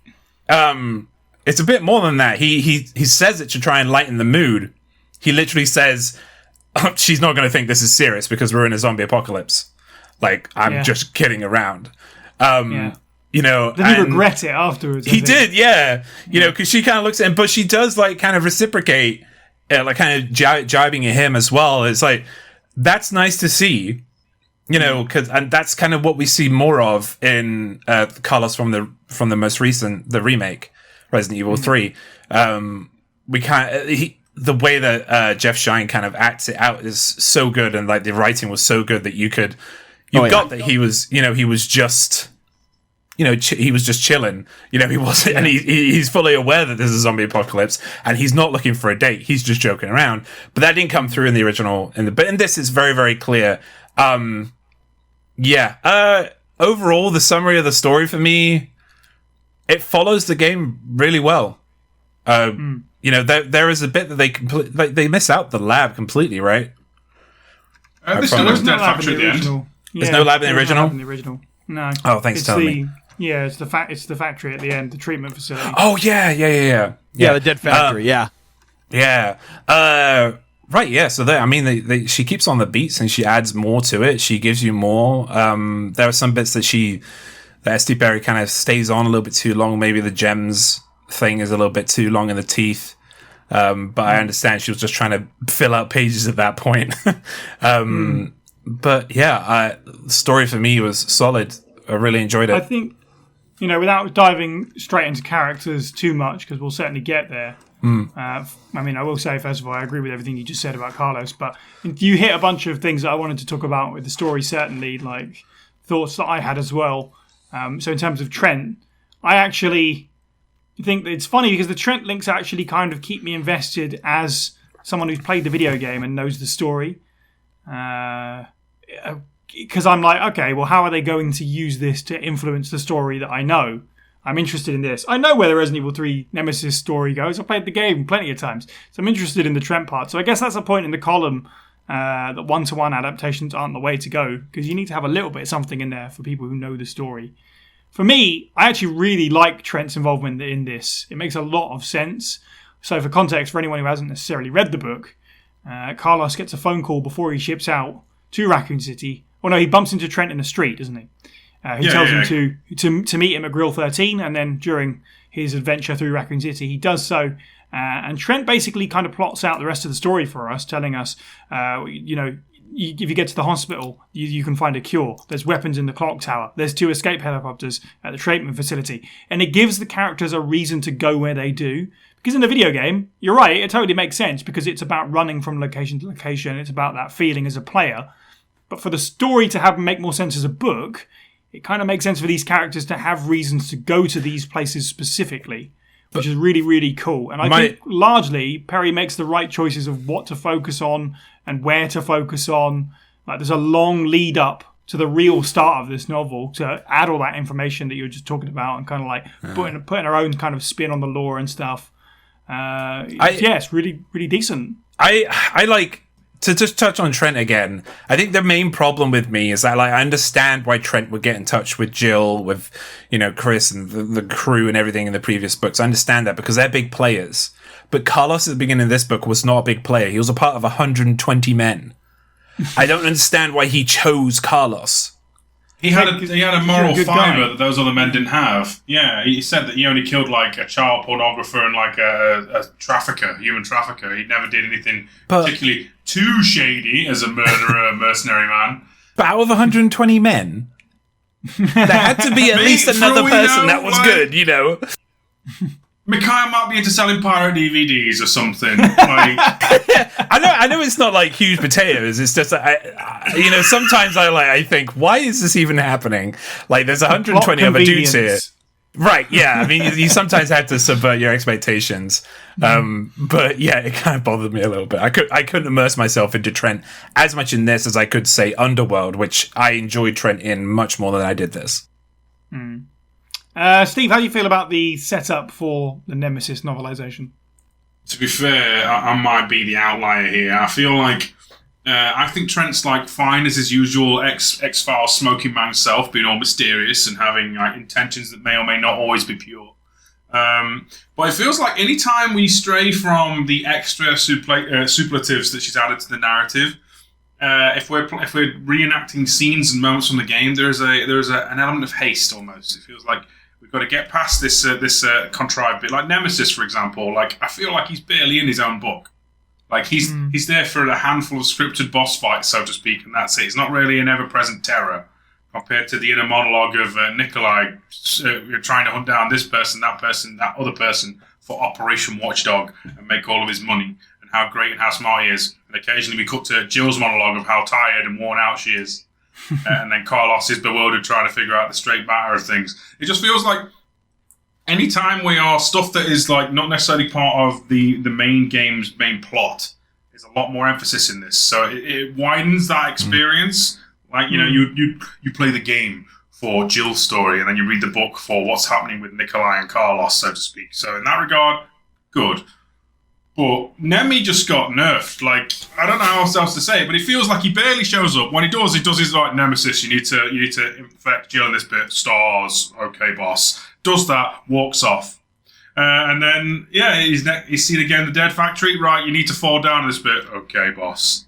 it's a bit more than that. He says it to try and lighten the mood. He literally says, oh, she's not going to think this is serious because we're in a zombie apocalypse. Like, I'm just kidding around. You know, did he regret it afterwards? He did, yeah. You know, because she kind of looks at him, but she does like kind of reciprocate, like kind of jibing at him as well. It's like, that's nice to see, you know, and that's kind of what we see more of in Carlos from the most recent, the remake, Resident Evil 3. We the way that Jeff Shine kind of acts it out is so good, and like the writing was so good that you got that he was, you know, he was just, you know, he was just chilling. You know, he wasn't, and he's fully aware that there's a zombie apocalypse, and he's not looking for a date. He's just joking around. But that didn't come through in the original. But in this, it's very, very clear. Overall, the summary of the story for me, it follows the game really well. You know, there is a bit that they miss out the lab completely, right? There's no factory at the end. There's no lab in the original? In the original. No. Oh, thanks for telling me. Yeah, it's the factory at the end, the treatment facility. Oh, yeah, the dead factory, Yeah. Right, yeah. So she keeps on the beats and she adds more to it. She gives you more. There are some bits that Esti Berry kind of stays on a little bit too long. Maybe the gems thing is a little bit too long in the teeth. But I understand she was just trying to fill out pages at that point. But yeah, the story for me was solid. I really enjoyed it. I think, you know, without diving straight into characters too much, because we'll certainly get there. I mean, I will say, first of all, I agree with everything you just said about Carlos, but you hit a bunch of things that I wanted to talk about with the story, certainly, like thoughts that I had as well. So in terms of Trent, I actually think that it's funny because the Trent links actually kind of keep me invested as someone who's played the video game and knows the story. Because I'm like, okay, well, how are they going to use this to influence the story that I know? I'm interested in this. I know where the Resident Evil 3 Nemesis story goes. I played the game plenty of times. So I'm interested in the Trent part. So I guess that's a point in the column that one-to-one adaptations aren't the way to go, because you need to have a little bit of something in there for people who know the story. For me, I actually really like Trent's involvement in this. It makes a lot of sense. So for context, for anyone who hasn't necessarily read the book, Carlos gets a phone call before he ships out to Raccoon City. Well, no, he bumps into Trent in the street, doesn't he? He tells him to meet him at Grill 13, and then during his adventure through Raccoon City, he does so. And Trent basically kind of plots out the rest of the story for us, telling us, you know, if you get to the hospital, you can find a cure. There's weapons in the clock tower. There's 2 escape helicopters at the treatment facility. And it gives the characters a reason to go where they do. Because in the video game, you're right, it totally makes sense, because it's about running from location to location. It's about that feeling as a player. But for the story to make more sense as a book, it kind of makes sense for these characters to have reasons to go to these places specifically, which is really, really cool. And I think largely Perry makes the right choices of what to focus on and where to focus on. Like, there's a long lead up to the real start of this novel to add all that information that you were just talking about and kind of like putting our own kind of spin on the lore and stuff. It's really, really decent. I like to just touch on Trent again, I think the main problem with me is that, like, I understand why Trent would get in touch with Jill, with, you know, Chris and the crew and everything in the previous books. I understand that because they're big players. But Carlos at the beginning of this book was not a big player. He was a part of 120 men. I don't understand why he chose Carlos. He had a moral fiber that those other men didn't have. Yeah, he said that he only killed like a child pornographer and like a trafficker, human trafficker. He never did anything particularly too shady as a murderer, mercenary man. But out of 120 men, there had to be at least another person that was good, you know. Mikhail might be into selling pirate DVDs or something. Like, I know it's not like huge potatoes. It's just you know, sometimes I think, why is this even happening? Like, there's 120 other dudes here, right? Yeah, I mean, you sometimes have to subvert your expectations. But yeah, it kind of bothered me a little bit. I couldn't immerse myself into Trent as much in this as I could say Underworld, which I enjoyed Trent in much more than I did this. Steve, how do you feel about the setup for the Nemesis novelization? To be fair, I might be the outlier here. I feel like I think Trent's like fine as his usual X-Files smoking man self, being all mysterious and having like intentions that may or may not always be pure. But it feels like any time we stray from the extra superlatives that she's added to the narrative, if we're reenacting scenes and moments from the game, there's an element of haste almost. It feels like we've got to get past this contrived bit, like Nemesis, for example. Like, I feel like he's barely in his own book. Like, he's there for a handful of scripted boss fights, so to speak, and that's it. He's not really an ever-present terror compared to the inner monologue of Nikolai trying to hunt down this person, that other person for Operation Watchdog and make all of his money, and how great and how smart he is. And occasionally we cut to Jill's monologue of how tired and worn out she is. And then Carlos is bewildered trying to figure out the straight matter of things. It just feels like anytime we are stuff that is like not necessarily part of the main game's main plot, there's a lot more emphasis in this. So it widens that experience. Like, you know, you play the game for Jill's story and then you read the book for what's happening with Nikolai and Carlos, so to speak. So in that regard, good. But Nemi just got nerfed. Like, I don't know how else to say it, but it feels like he barely shows up. When he does his like Nemesis. You need to infect Jill in this bit. Stars, okay, boss. Does that, walks off, and then he's seen again the Dead Factory. Right, you need to fall down this bit. Okay, boss.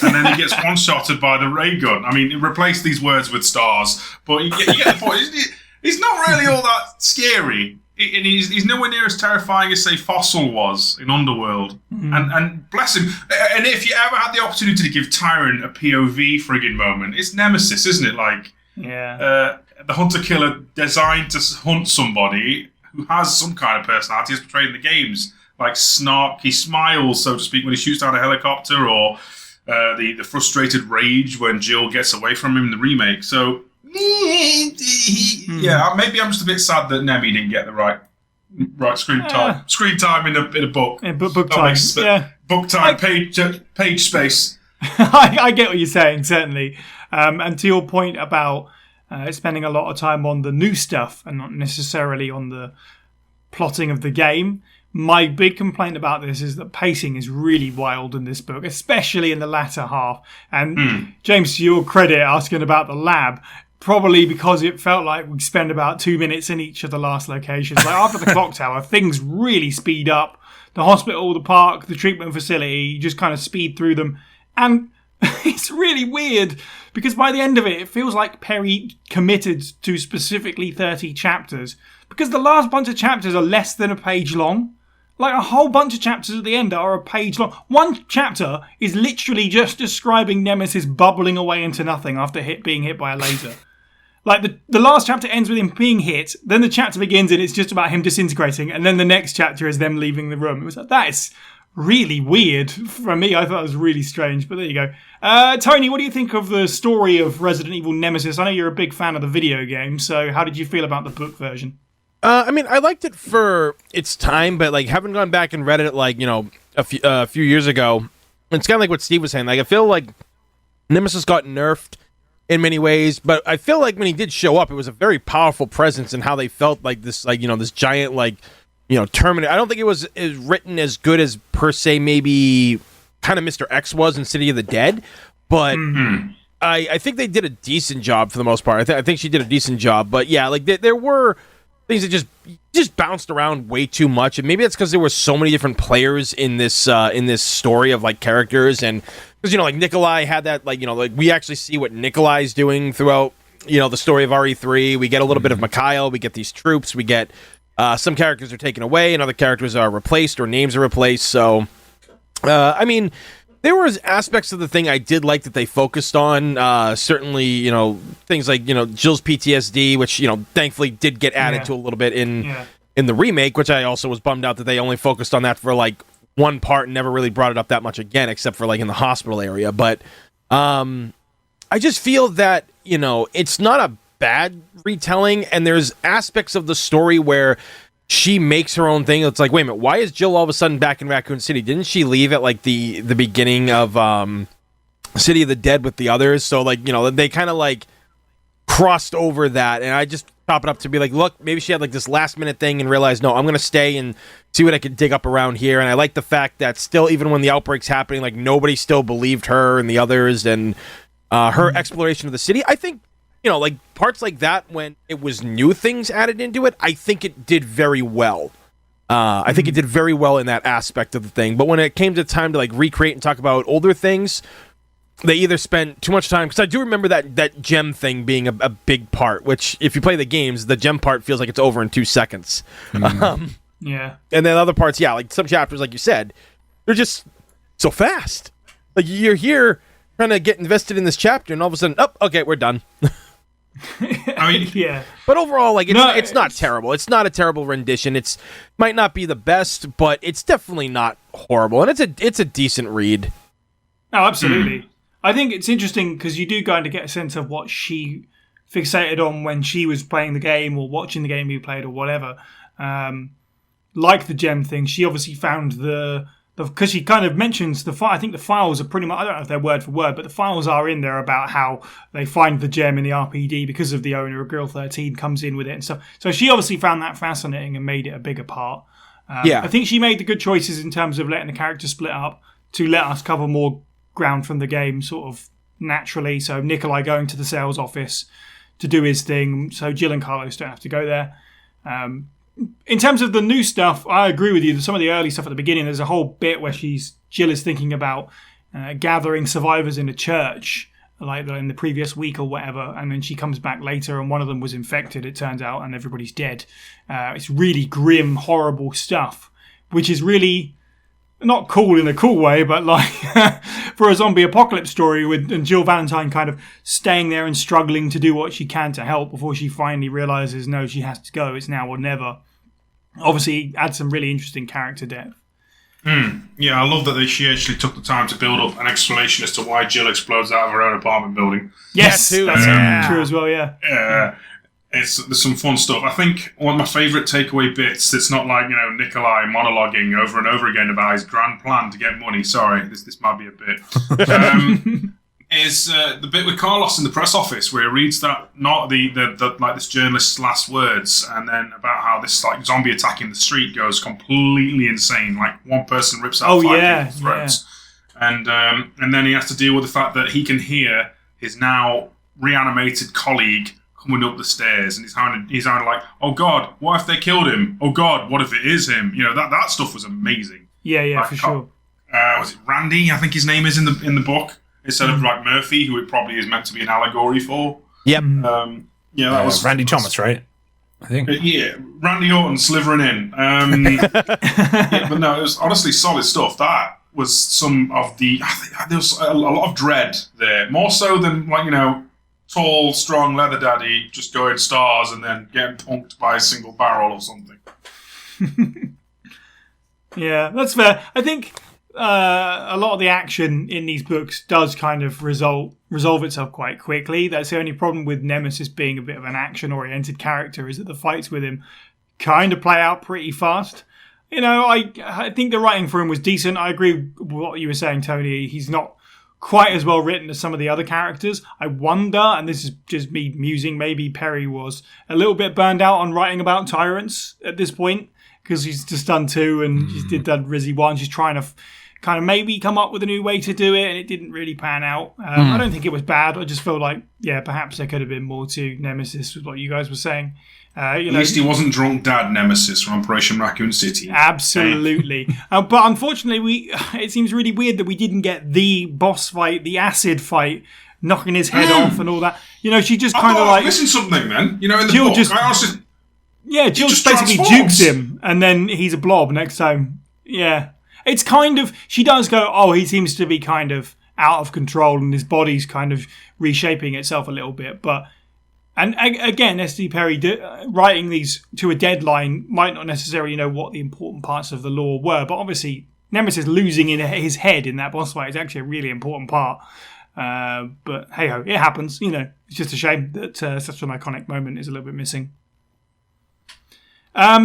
And then he gets one-shotted by the ray gun. I mean, replace these words with stars, but you get the point. He's not really all that scary. And he's nowhere near as terrifying as, say, Fossil was in Underworld. And bless him. And if you ever had the opportunity to give Tyrant a POV friggin' moment, it's Nemesis, isn't it? Like, the hunter-killer designed to hunt somebody who has some kind of personality as portrayed in the games. Like snark, he smiles, so to speak, when he shoots down a helicopter, or the frustrated rage when Jill gets away from him in the remake. So... yeah, maybe I'm just a bit sad that Nemi didn't get the right screen time in a book. Yeah, book time. Book time, page space. I get what you're saying, certainly. And to your point about spending a lot of time on the new stuff and not necessarily on the plotting of the game, my big complaint about this is that pacing is really wild in this book, especially in the latter half. And James, to your credit, asking about the lab, probably because it felt like we spent about 2 minutes in each of the last locations. Like after the clock tower, things really speed up. The hospital, the park, the treatment facility, you just kind of speed through them. And it's really weird because by the end of it, it feels like Perry committed to specifically 30 chapters because the last bunch of chapters are less than a page long. Like a whole bunch of chapters at the end are a page long. One chapter is literally just describing Nemesis bubbling away into nothing after being hit by a laser. Like the last chapter ends with him being hit, then the chapter begins and it's just about him disintegrating, and then the next chapter is them leaving the room. It was like, that is really weird for me. I thought it was really strange, but there you go. Tony, what do you think of the story of Resident Evil Nemesis? I know you're a big fan of the video game, so how did you feel about the book version? I mean, I liked it for its time, but like having gone back and read it like, you know, a few years ago, it's kind of like what Steve was saying. Like I feel like Nemesis got nerfed in many ways, but I feel like when he did show up, it was a very powerful presence in how they felt like this, like, you know, this giant, like, you know, Terminator. I don't think it was written as good as per se maybe kind of Mr. X was in City of the Dead, but I think they did a decent job for the most part. I think she did a decent job, but yeah, like there were things that just bounced around way too much, and maybe that's because there were so many different players in this story of like characters, and because like Nikolai had that like we actually see what Nikolai's doing throughout the story of RE3. We get a little bit of Mikhail, we get these troops, we get some characters are taken away and other characters are replaced or names are replaced. So I mean, there was aspects of the thing I did like that they focused on. Certainly, things like Jill's PTSD, which thankfully did get added to a little bit in the remake, which I also was bummed out that they only focused on that for like one part and never really brought it up that much again, except for like in the hospital area. But I just feel that it's not a bad retelling, and there's aspects of the story where she makes her own thing. It's like, wait a minute, why is Jill all of a sudden back in Raccoon City? Didn't she leave at like the beginning of City of the Dead with the others? So like they kind of like crossed over that, and I just chop it up to be like, look, maybe she had like this last minute thing and realized, no, I'm gonna stay and see what I can dig up around here. And I like the fact that still, even when the outbreak's happening, like nobody still believed her and the others, and her exploration of the city. I think like parts like that, when it was new things added into it, I think it did very well. I think it did very well in that aspect of the thing. But when it came to time to like recreate and talk about older things, they either spent too much time, because I do remember that gem thing being a big part, which if you play the games, the gem part feels like it's over in 2 seconds. Yeah. And then other parts, like some chapters, like you said, they're just so fast. Like you're here trying to get invested in this chapter, and all of a sudden, okay, we're done. I mean, Yeah. But overall, like it's not terrible. It's not a terrible rendition. It's might not be the best, but it's definitely not horrible, and it's a decent read. Oh, absolutely. I think it's interesting because you do kind of get a sense of what she fixated on when she was playing the game or watching the game you played or whatever. Like the gem thing, she obviously found because she kind of mentions I think the files are pretty much, I don't know if they're word for word, but the files are in there about how they find the gem in the RPD because of the owner of Grill 13 comes in with it and stuff. So she obviously found that fascinating and made it a bigger part. I think she made the good choices in terms of letting the character split up to let us cover more ground from the game sort of naturally. So Nikolai going to the sales office to do his thing, so Jill and Carlos don't have to go there. In terms of the new stuff, I agree with you. Some of the early stuff at the beginning, there's a whole bit where Jill is thinking about gathering survivors in a church, like in the previous week or whatever, and then she comes back later and one of them was infected, it turns out, and everybody's dead. It's really grim, horrible stuff, which is really not cool in a cool way, but like for a zombie apocalypse story and Jill Valentine kind of staying there and struggling to do what she can to help before she finally realizes, no, she has to go. It's now or never. Obviously, adds some really interesting character depth. Yeah, I love that she actually took the time to build up an explanation as to why Jill explodes out of her own apartment building. Yes, that's true as well, yeah. Yeah. There's some fun stuff. I think one of my favourite takeaway bits that's not like, Nikolai monologuing over and over again about his grand plan to get money. Sorry, this might be a bit. Is the bit with Carlos in the press office where he reads this journalist's last words, and then about how this like zombie attack in the street goes completely insane. Like one person rips out 5 people's throats, and then he has to deal with the fact that he can hear his now reanimated colleague coming up the stairs, and he's kind of like, oh God, what if they killed him? Oh God, what if it is him? That stuff was amazing. Yeah, like, for sure. Was it Randy? I think his name is in the book instead of like Murphy, who it probably is meant to be an allegory for. Yep. That was Randy Thomas, right? I think. Randy Orton slithering in. But no, it was honestly solid stuff. That was some of the. I think there was a lot of dread there, more so than like tall, strong leather daddy just going stars and then getting punked by a single barrel or something. Yeah, that's fair. I think a lot of the action in these books does kind of resolve itself quite quickly. That's the only problem with Nemesis being a bit of an action-oriented character, is that the fights with him kind of play out pretty fast. I think the writing for him was decent. I agree with what you were saying, Tony. He's not quite as well written as some of the other characters. I wonder, and this is just me musing, maybe Perry was a little bit burned out on writing about tyrants at this point, because he's just done 2 and she's done Resi 1. She's trying to kind of maybe come up with a new way to do it, and it didn't really pan out. I don't think it was bad. I just feel like, perhaps there could have been more to Nemesis, with what you guys were saying. At least he wasn't drunk dad Nemesis from Operation Raccoon City. Absolutely. But unfortunately, it seems really weird that we didn't get the boss fight, the acid fight, knocking his head off and all that. She just kind of like... Listen something, then. In the Jill book, just... I honestly... Yeah, Jill just basically transforms. jukes him, and then he's a blob next time. Yeah. It's kind of... She does go, he seems to be kind of out of control, and his body's kind of reshaping itself a little bit, but... And again, S.D. Perry writing these to a deadline might not necessarily know what the important parts of the lore were, but obviously Nemesis losing in his head in that boss fight is actually a really important part. But hey-ho, it happens. It's just a shame that such an iconic moment is a little bit missing.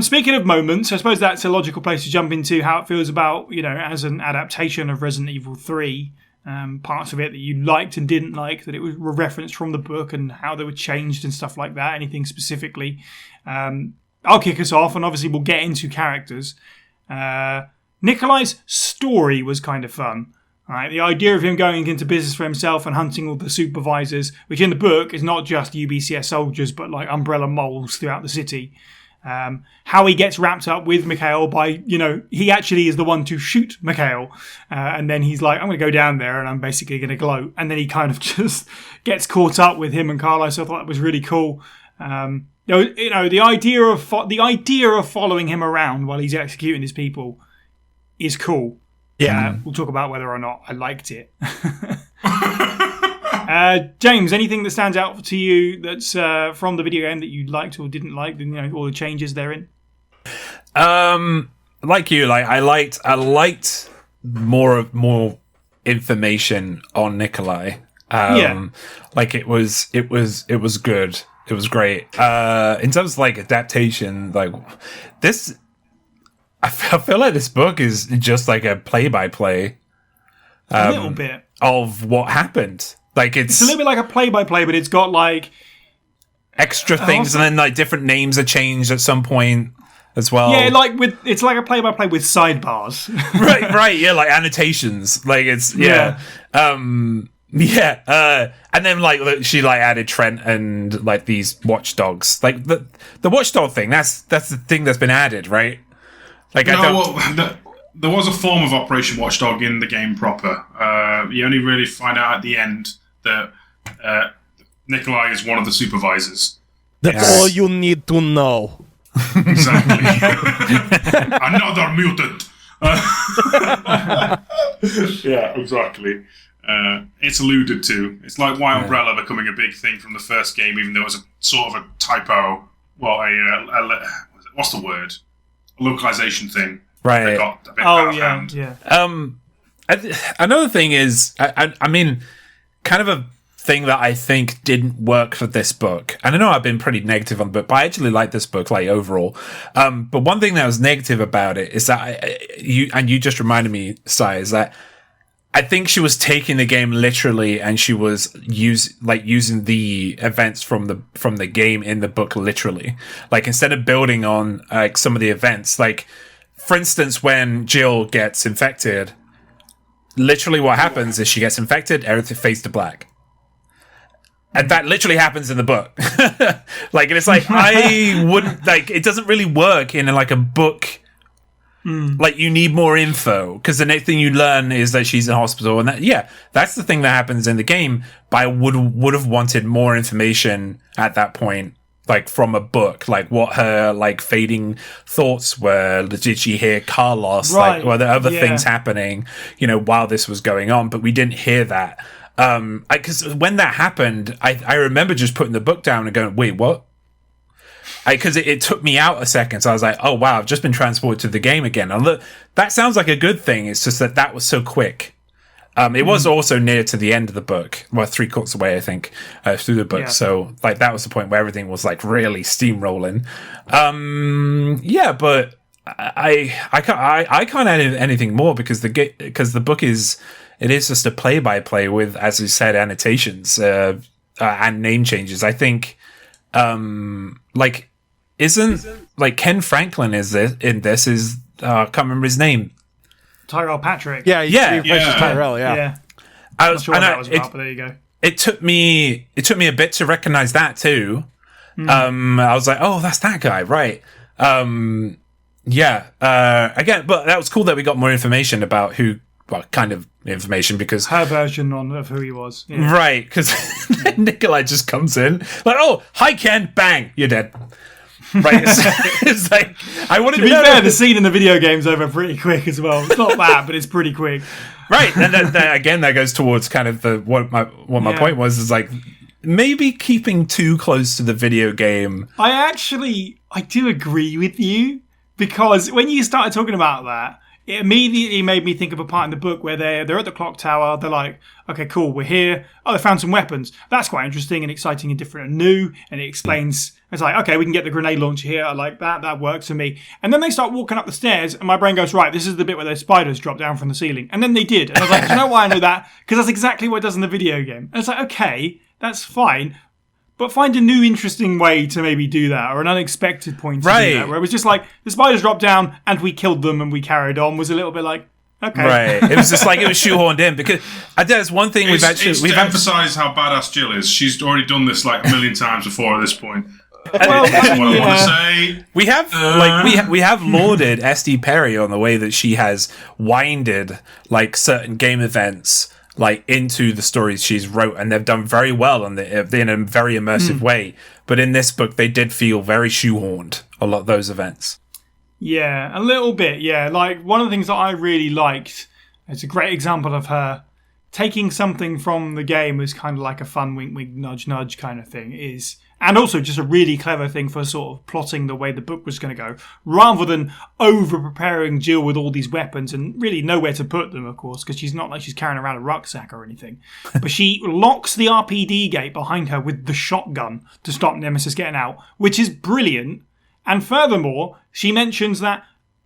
Speaking of moments, I suppose that's a logical place to jump into how it feels about, as an adaptation of Resident Evil 3. Parts of it that you liked and didn't like, that it was referenced from the book and how they were changed and stuff like that, anything specifically. I'll kick us off, and obviously we'll get into characters. Nikolai's story was kind of fun. Right? The idea of him going into business for himself and hunting all the supervisors, which in the book is not just UBCS soldiers, but like umbrella moles throughout the city. How he gets wrapped up with Mikhail by, he actually is the one to shoot Mikhail. And then he's like, I'm going to go down there and I'm basically going to gloat. And then he kind of just gets caught up with him and Carlos. So I thought that was really cool. The idea of following him around while he's executing his people is cool. Yeah. We'll talk about whether or not I liked it. James, anything that stands out to you that's from the video game that you liked or didn't like, all the changes therein? Like you, I liked more information on Nikolai. It was good. It was great. In terms of adaptation, this, I feel like this book is just like a play-by-play. A little bit of what happened. It's a little bit like a play-by-play, but it's got extra things, and then different names are changed at some point as well. Yeah, it's like a play-by-play with sidebars. right, yeah, like annotations. And then she added Trent and these watchdogs. The watchdog thing. That's the thing that's been added, right? There was a form of Operation Watchdog in the game proper. You only really find out at the end that Nikolai is one of the supervisors. That's all you need to know. Exactly. Another mutant. Yeah, exactly. It's alluded to. It's like why Umbrella becoming a big thing from the first game, even though it was a sort of a typo. Well, what's the word? A localization thing. Right. They got a bit out of hand. Another thing is, I mean, kind of a thing that I think didn't work for this book. And I know I've been pretty negative on the book, but I actually like this book, overall. But one thing that was negative about it is that you just reminded me, Sai, is that I think she was taking the game literally, and she was using the events from the game in the book literally. Instead of building on some of the events, for instance, when Jill gets infected, literally what happens is she gets infected, everything fades to black. And that literally happens in the book. And it's I wouldn't, it doesn't really work in a book. You need more info, because the next thing you learn is that she's in hospital, and that's the thing that happens in the game. But I would have wanted more information at that point, from a book, what her fading thoughts were. Did she hear Carlos? Right. Were there other things happening, while this was going on? But we didn't hear that. Because when that happened, I remember just putting the book down and going, "Wait, what?" Because it took me out a second, so I was like, "Oh wow, I've just been transported to the game again." And look, that sounds like a good thing. It's just that was so quick. It was also near to the end of the book, 3/4 away, I think, through the book. Yeah. So that was the point where everything was really steamrolling. But I can't add anything more because the book is just a play-by-play with, as you said, annotations and name changes. I think isn't Ken Franklin is in this I can't remember his name. Tyrell Patrick. Yeah, he Yeah. replaces Tyrell. Yeah. Yeah. I Not was, sure what and that was about, but there you go. it took me a bit to recognize that too. I was like, oh, that's that guy, right? Again, but that was cool that we got more information about kind of information, because Her version of who he was. Yeah. right, because Nikolai just comes in like, oh, hi Ken, bang, you're dead. Right, it's like I wanted To be fair, the scene in the video game's over pretty quick as well. It's not bad, but it's pretty quick. right, and that goes towards kind of what my point was, is like maybe keeping too close to the video game. I do agree with you, because when you started talking about that, it immediately made me think of a part in the book where they're at the clock tower. They're like, okay, cool, we're here. Oh, they found some weapons. That's quite interesting and exciting and different and new. And it explains, it's like, okay, we can get the grenade launcher here. I like that. That works for me. And then they start walking up the stairs, and my brain goes, right, this is the bit where those spiders drop down from the ceiling. And then they did. And I was like, do you know why I know that? Because that's exactly what it does in the video game. And it's like, okay, that's fine. But find a new interesting way to maybe do that, or an unexpected point to do that, where it was just like, the spiders dropped down and we killed them and we carried on, was a little bit like, okay. Right. It was just like it was shoehorned in, because there's one thing we've emphasised how badass Jill is. She's already done this like a million times before at this point. Well, That's what I want to say. We have we have lauded SD Perry on the way that she has winded like certain game events like into the stories she's wrote, and they've done very well in a very immersive way. But in this book, they did feel very shoehorned, a lot of those events. Yeah, a little bit, yeah. Like, one of the things that I really liked, it's a great example of her taking something from the game as kind of like a fun wink, wink, nudge, nudge kind of thing, and also just a really clever thing for sort of plotting the way the book was going to go, rather than over-preparing Jill with all these weapons and really nowhere to put them, of course, because she's not like she's carrying around a rucksack or anything. But she locks the RPD gate behind her with the shotgun to stop Nemesis getting out, which is brilliant. And furthermore, she mentions that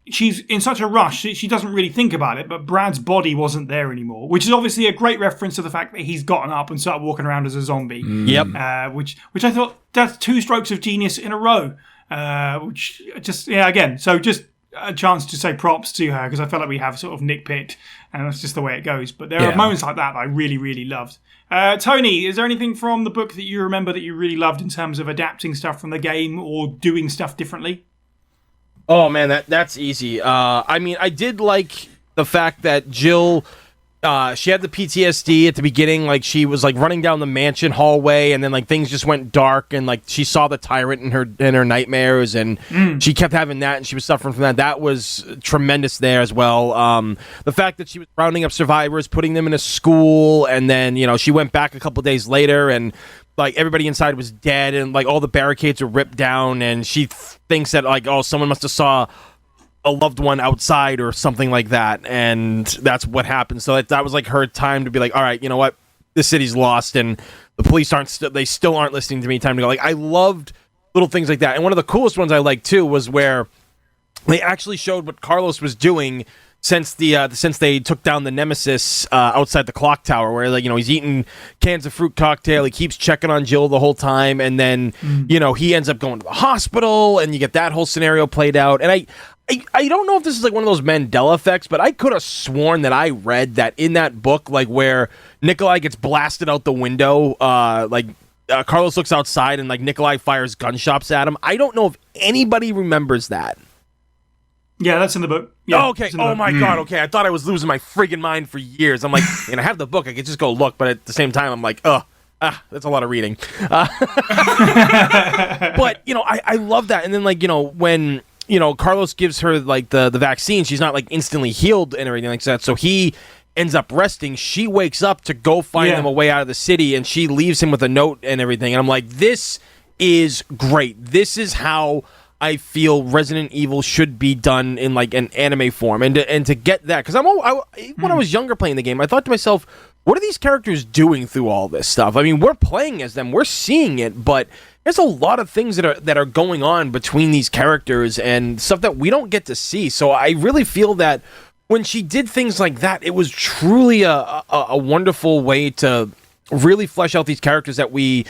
she's in such a rush that she doesn't really think about it, but Brad's body wasn't there anymore, which is obviously a great reference to the fact that he's gotten up and started walking around as a zombie. Yep. Which I thought, that's two strokes of genius in a row. Which just, yeah, again, so just a chance to say props to her, because I felt like we have sort of nitpicked, and that's just the way it goes. But there are moments like that I really, really loved. Tony, is there anything from the book that you remember that you really loved in terms of adapting stuff from the game or doing stuff differently? Oh man, that's easy. I mean, I did like the fact that Jill, she had the PTSD at the beginning. Like, she was like running down the mansion hallway, and then like things just went dark, and like she saw the tyrant in her nightmares, and she kept having that, and she was suffering from that. That was tremendous there as well. The fact that she was rounding up survivors, putting them in a school, and then she went back a couple days later, and like everybody inside was dead, and like all the barricades were ripped down, and she thinks that like, oh, someone must have saw a loved one outside or something like that, and that's what happened. So that was like her time to be like, all right, you know what, this city's lost, and the police they still aren't listening to me. Time to go. Like, I loved little things like that, and one of the coolest ones I liked too was where they actually showed what Carlos was doing since they took down the Nemesis outside the clock tower, where like he's eating cans of fruit cocktail, he keeps checking on Jill the whole time, and then he ends up going to the hospital, and you get that whole scenario played out. And I don't know if this is like one of those Mandela effects, but I could have sworn that I read that in that book, like where Nikolai gets blasted out the window, Carlos looks outside and like Nikolai fires gunshots at him. I don't know if anybody remembers that. Yeah, that's in the book. Yeah, okay. Oh my god. Okay, I thought I was losing my friggin' mind for years. I'm like, and I have the book. I could just go look, but at the same time, I'm like, that's a lot of reading. But I love that. And then like when Carlos gives her like the vaccine, she's not like instantly healed and everything like that. So he ends up resting. She wakes up to go find them a way out of the city, and she leaves him with a note and everything. And I'm like, this is great. This is how I feel Resident Evil should be done in like an anime form, and to get that, because when I was younger playing the game, I thought to myself, what are these characters doing through all this stuff? I mean, we're playing as them, we're seeing it, but there's a lot of things that are going on between these characters and stuff that we don't get to see. So I really feel that when she did things like that, it was truly a wonderful way to really flesh out these characters that we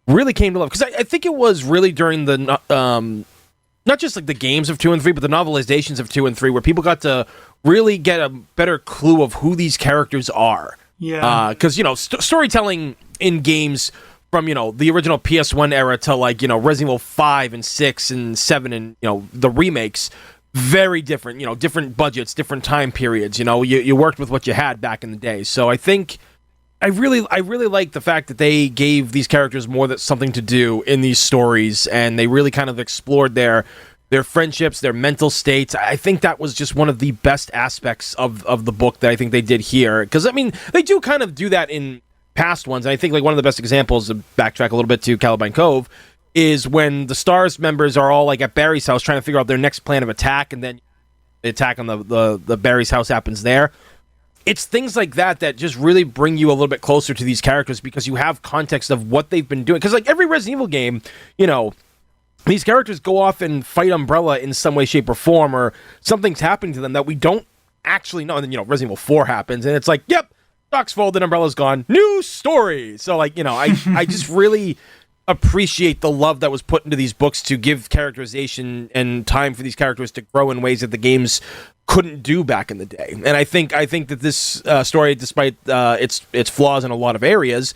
really came to love. Because I think it was really during the not just like the games of 2 and 3, but the novelizations of 2 and 3, where people got to really get a better clue of who these characters are. Yeah. Because, storytelling in games from, the original PS1 era to, like, Resident Evil 5 and 6 and 7 and, the remakes, very different, different budgets, different time periods. You worked with what you had back in the day. So I think I really like the fact that they gave these characters more than something to do in these stories, and they really kind of explored their friendships, their mental states. I think that was just one of the best aspects of the book that I think they did here. Because, I mean, they do kind of do that in past ones. And I think, like, one of the best examples, to backtrack a little bit to Caliban Cove, is when the STARS members are all, like, at Barry's house trying to figure out their next plan of attack, and then the attack on the Barry's house happens there. It's things like that that just really bring you a little bit closer to these characters because you have context of what they've been doing. Because, like, every Resident Evil game, these characters go off and fight Umbrella in some way, shape, or form, or something's happening to them that we don't actually know. And then, Resident Evil 4 happens, and it's like, yep, stock's folded, Umbrella's gone, new story. So, like, I just really appreciate the love that was put into these books to give characterization and time for these characters to grow in ways that the games couldn't do back in the day. And I think that this story, despite its flaws in a lot of areas,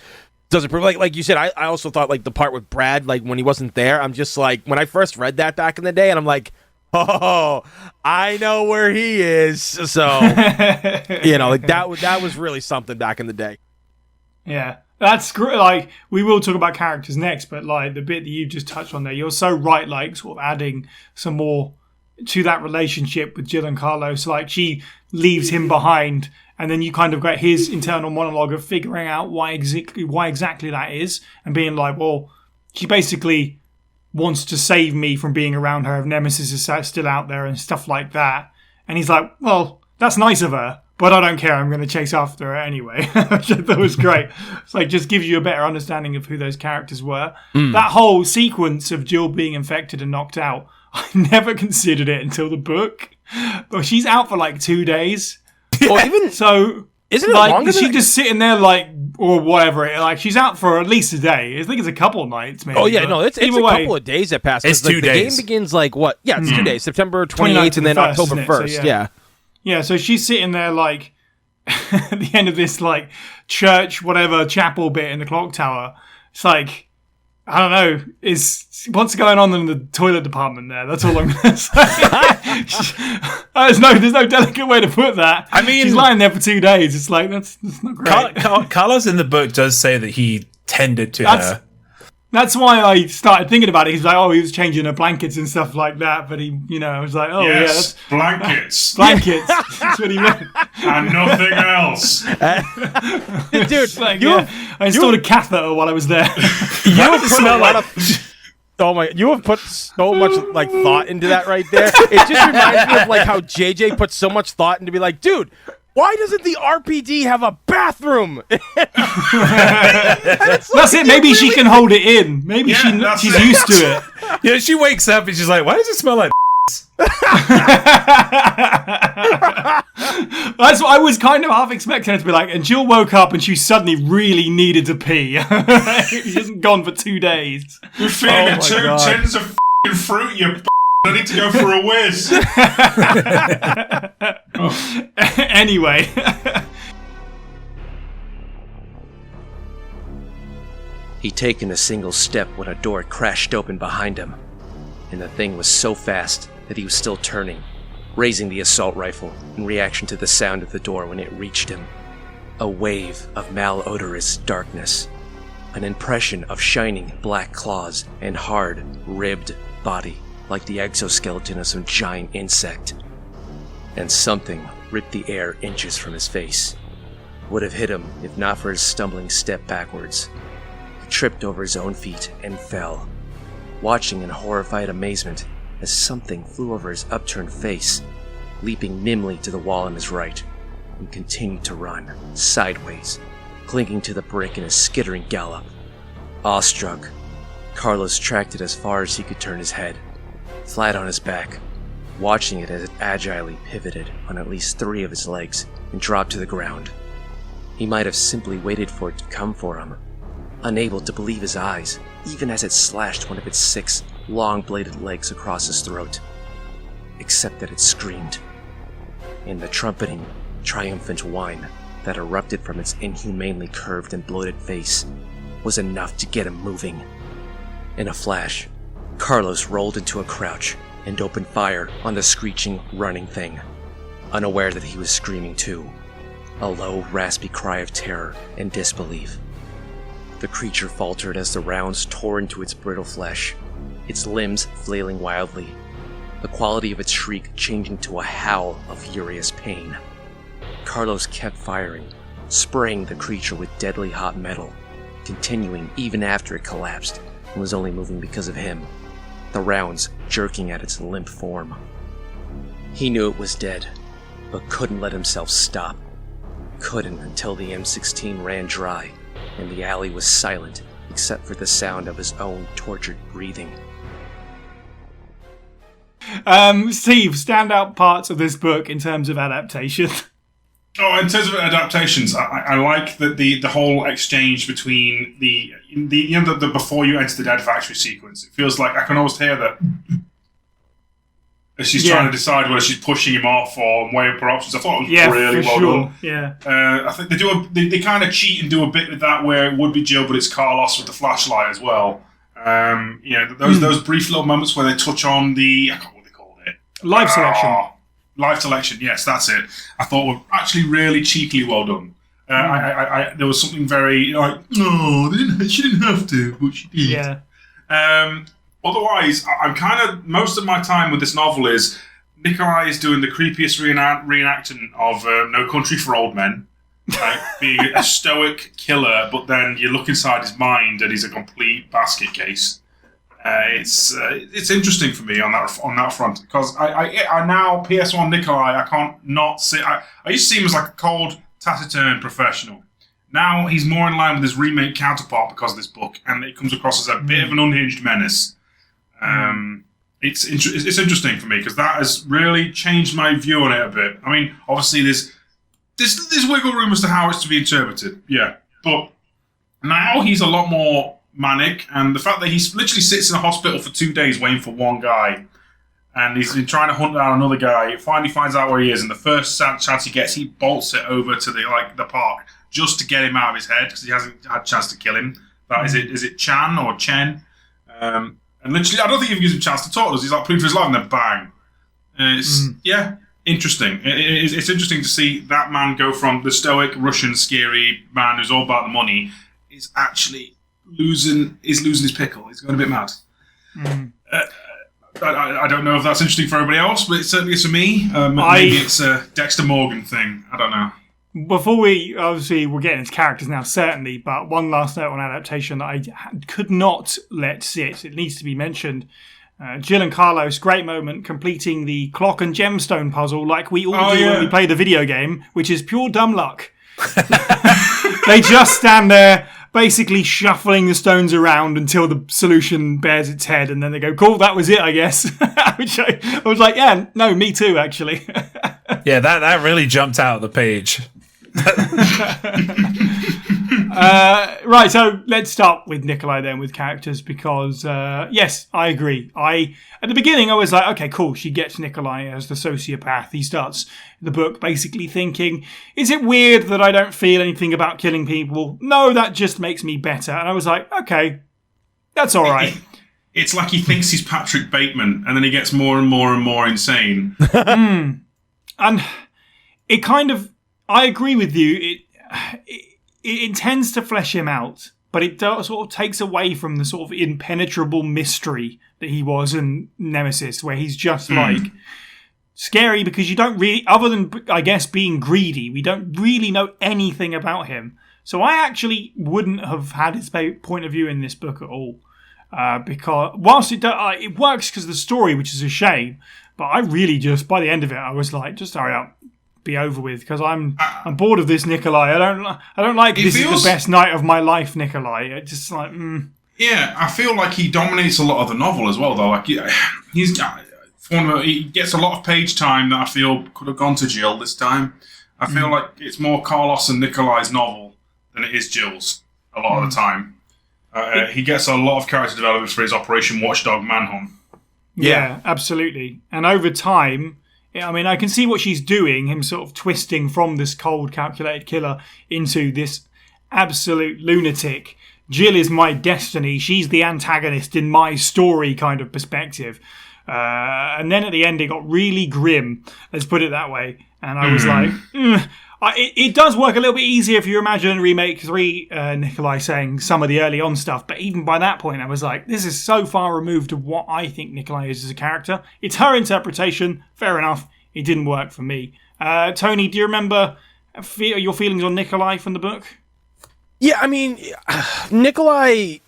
does it like you said. I also thought, like, the part with Brad, like, when he wasn't there, I'm just like, when I first read that back in the day, and I'm like, oh, I know where he is. So like, that was really something back in the day. Yeah, that's great. Like, we will talk about characters next, but, like, the bit that you just touched on there, you're so right. Like, sort of adding some more to that relationship with Jill and Carlos. Like, she leaves him behind, and then you kind of get his internal monologue of figuring out why exactly that is, and being like, well, she basically wants to save me from being around her if Nemesis is still out there and stuff like that. And he's like, well, that's nice of her, but I don't care. I'm going to chase after her anyway. Which I thought was great. It's like, just gives you a better understanding of who those characters were. That whole sequence of Jill being infected and knocked out, I never considered it until the book. But she's out for like 2 days. Or even so, isn't it like, longer? Is she just sitting there, like, or whatever? Like, she's out for at least a day. I think it's a couple of nights, maybe. Oh yeah, no, it's a couple of days that pass. It's 2 days. The game begins like what? Yeah, it's 2 days. September 28th and then 1st, October 1st. So, yeah. Yeah, so she's sitting there, like, at the end of this, like, church, whatever, chapel bit in the clock tower. It's like, I don't know, what's going on in the toilet department there? That's all I'm going to say. There's no delicate way to put that. I mean, she's lying there for 2 days. It's like, that's not great. Carlos in the book does say that he tended to her. That's why I started thinking about it. He's like, oh, he was changing her blankets and stuff like that. But he, I was like, oh, yes, yeah. blankets. Blankets. That's what he meant. And nothing else. Dude, like, I installed a catheter while I was there. You have put so much, like, thought into that right there. It just reminds me of, like, how JJ put so much thought into be like, dude, why doesn't the RPD have a bathroom? That's it. Maybe she can hold it in. Maybe she's used to it. Yeah, she wakes up and she's like, why does it smell like That's what I was kind of half expecting her to be like. And Jill woke up and she suddenly really needed to pee. She hasn't gone for 2 days. You're feeding her 2 tins of fruit, you I need to go for a whiz. Anyway. He'd taken a single step when a door crashed open behind him, and the thing was so fast that he was still turning, raising the assault rifle in reaction to the sound of the door when it reached him. A wave of malodorous darkness, an impression of shining black claws and hard, ribbed body like the exoskeleton of some giant insect. And something ripped the air inches from his face. Would have hit him if not for his stumbling step backwards. He tripped over his own feet and fell, watching in horrified amazement as something flew over his upturned face, leaping nimbly to the wall on his right, and continued to run, sideways, clinging to the brick in a skittering gallop. Awestruck, Carlos tracked it as far as he could turn his head, flat on his back, watching it as it agilely pivoted on at least 3 of his legs and dropped to the ground. He might have simply waited for it to come for him, unable to believe his eyes, even as it slashed one of its 6 long-bladed legs across his throat. Except that it screamed. And the trumpeting, triumphant whine that erupted from its inhumanely curved and bloated face was enough to get him moving. In a flash, Carlos rolled into a crouch and opened fire on the screeching, running thing, unaware that he was screaming too, a low, raspy cry of terror and disbelief. The creature faltered as the rounds tore into its brittle flesh, its limbs flailing wildly, the quality of its shriek changing to a howl of furious pain. Carlos kept firing, spraying the creature with deadly hot metal, continuing even after it collapsed and was only moving because of him, the rounds jerking at its limp form. He knew it was dead, but couldn't let himself stop. Couldn't until the M16 ran dry and the alley was silent except for the sound of his own tortured breathing. Steve, standout parts of this book in terms of adaptation. Oh, in terms of adaptations, I like that the whole exchange between the before you enter the Dead Factory sequence. It feels like I can almost hear that as she's trying to decide whether she's pushing him off or weighing up her options. I thought it was really well done. Yeah, I think they kind of cheat and do a bit with that where it would be Jill, but it's Carlos with the flashlight as well. Those brief little moments where they touch on the, I can't remember what they called it. Live selection. Live selection, yes, that's it. I thought were actually really cheekily well done. There was something very like, no, she didn't have to, but she did. Yeah. Otherwise, I'm kind of, most of my time with this novel is Nikolai is doing the creepiest reenactment of No Country for Old Men, like being a stoic killer, but then you look inside his mind and he's a complete basket case. It's interesting for me on that front because I now PS1 Nikolai I can't not see. I used to see him as like a cold, taciturn professional. Now he's more in line with his remake counterpart because of this book, and it comes across as a bit of an unhinged menace. It's interesting for me because that has really changed my view on it a bit. I mean, obviously there's wiggle room as to how it's to be interpreted, yeah, but now he's a lot more manic, and the fact that he literally sits in a hospital for 2 days waiting for one guy, and he's been trying to hunt down another guy, finally finds out where he is, and the first chance he gets, he bolts it over to the park just to get him out of his head because he hasn't had a chance to kill him. That is it Chan or Chen? And literally, I don't think he gives him a chance to talk. He's like pleading for his life, and then bang. Interesting. It's interesting to see that man go from the stoic Russian scary man who's all about the money is actually losing his pickle. He's going a bit mad. I don't know if that's interesting for everybody else, but it certainly is for me. Maybe it's a Dexter Morgan thing. I don't know. Before we're getting into characters now, certainly, but one last note on adaptation that I could not let sit. It needs to be mentioned. Jill and Carlos, great moment, completing the clock and gemstone puzzle like we all do when we play the video game, which is pure dumb luck. They just stand there, basically shuffling the stones around until the solution bears its head, and then they go, cool, that was it, I guess. Which I was like, yeah, no, me too, actually. Yeah, that really jumped out of the page. Right, so let's start with Nikolai then, with characters, because yes, I agree. At the beginning I was like, okay, cool, she gets Nikolai as the sociopath. He starts the book basically thinking, is it weird that I don't feel anything about killing people? No, that just makes me better. And I was like, okay, that's all right. It's like he thinks he's Patrick Bateman, and then he gets more and more and more insane. And it kind of, I agree with you, it intends to flesh him out, but it sort of takes away from the sort of impenetrable mystery that he was in Nemesis, where he's just like scary because you don't really, other than, I guess, being greedy, we don't really know anything about him. So I actually wouldn't have had his point of view in this book at all. Because whilst it works because of the story, which is a shame, but I really just, by the end of it, I was like, just hurry up, be over with, because I'm bored of this Nikolai. I don't like this is the best night of my life, Nikolai. It's just like, Yeah, I feel like he dominates a lot of the novel as well, though. Like he gets a lot of page time that I feel could have gone to Jill this time. I feel like it's more Carlos and Nikolai's novel than it is Jill's a lot of the time. He gets a lot of character development for his Operation Watchdog Manhunt. Yeah, absolutely. And over time, I mean, I can see what she's doing, him sort of twisting from this cold, calculated killer into this absolute lunatic. Jill is my destiny. She's the antagonist in my story kind of perspective. And then at the end, it got really grim. Let's put it that way. And I was like, it does work a little bit easier if you imagine Remake 3, Nikolai saying some of the early on stuff. But even by that point, I was like, this is so far removed of what I think Nikolai is as a character. It's her interpretation. Fair enough. It didn't work for me. Tony, do you remember your feelings on Nikolai from the book? Yeah, I mean, Nikolai,